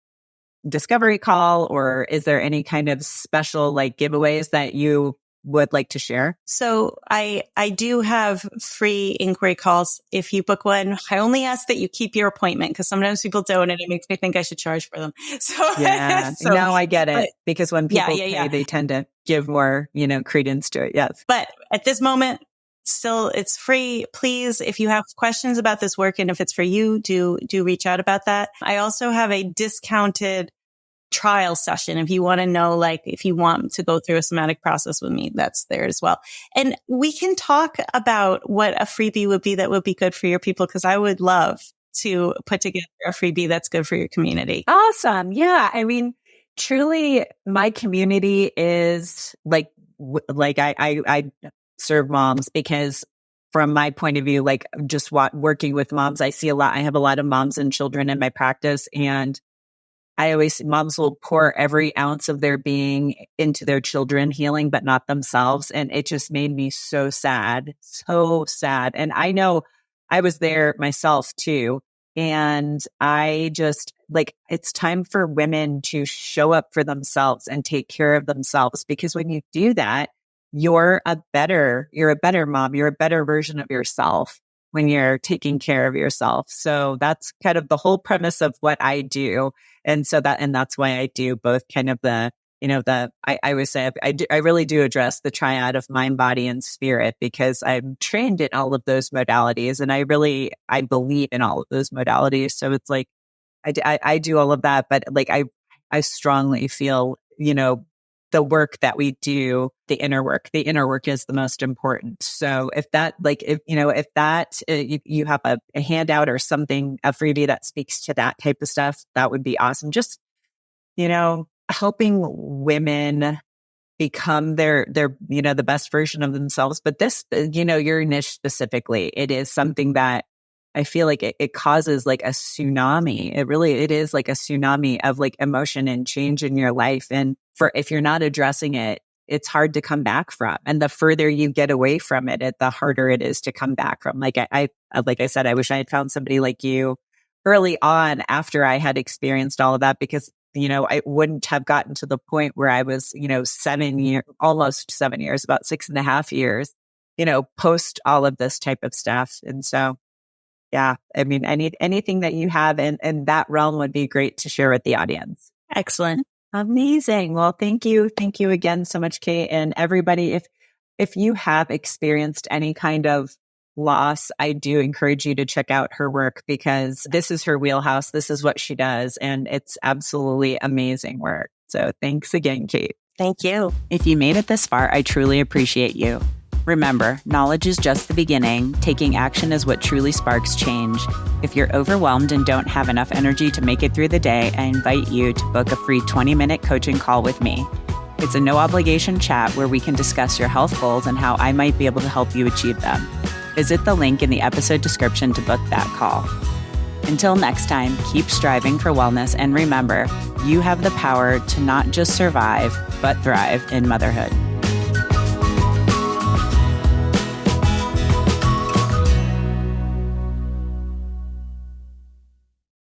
discovery call, or is there any kind of special like giveaways that you would like to share? So I do have free inquiry calls. If you book one, I only ask that you keep your appointment, because sometimes people don't, and it makes me think I should charge for them. So yeah, no, I get it, because when people pay, they tend to give more, credence to it. Yes. But at this moment, still, it's free. Please, if you have questions about this work and if it's for you, do reach out about that. I also have a discounted trial session. If you want to know, like, if you want to go through a somatic process with me, that's there as well. And we can talk about what a freebie would be that would be good for your people, because I would love to put together a freebie that's good for your community. Awesome. Yeah. I mean, truly, my community is like I serve moms, because from my point of view, like just working with moms, I have a lot of moms and children in my practice, and moms will pour every ounce of their being into their children healing, but not themselves. And it just made me so sad. And I know I was there myself too. And I just like, it's time for women to show up for themselves and take care of themselves, because when you do that, you're a better mom. You're a better version of yourself when you're taking care of yourself. So that's kind of the whole premise of what I do. And that's why I do both kind of I always say I really do address the triad of mind, body, and spirit, because I'm trained in all of those modalities, and I believe in all of those modalities. So it's like, I do all of that, but like, I strongly feel, the work that we do, the inner work is the most important. So if you have a handout or something, a freebie that speaks to that type of stuff, that would be awesome. Just, helping women become their, the best version of themselves. But this, your niche specifically, it is something that I feel like it causes like a tsunami. It is like a tsunami of like emotion and change in your life. And if you're not addressing it, it's hard to come back from. And the further you get away from it, the harder it is to come back from. Like I said, I wish I had found somebody like you early on after I had experienced all of that, because, I wouldn't have gotten to the point where I was, almost 7 years, about 6.5 years, post all of this type of stuff. And so, yeah, I mean, anything that you have in that realm would be great to share with the audience. Excellent. Amazing. Well, thank you. Thank you again so much, Kate. And everybody, if you have experienced any kind of loss, I do encourage you to check out her work, because this is her wheelhouse. This is what she does. And it's absolutely amazing work. So thanks again, Kate. Thank you. If you made it this far, I truly appreciate you. Remember, knowledge is just the beginning. Taking action is what truly sparks change. If you're overwhelmed and don't have enough energy to make it through the day, I invite you to book a free 20-minute coaching call with me. It's a no-obligation chat where we can discuss your health goals and how I might be able to help you achieve them. Visit the link in the episode description to book that call. Until next time, keep striving for wellness, and remember, you have the power to not just survive, but thrive in motherhood.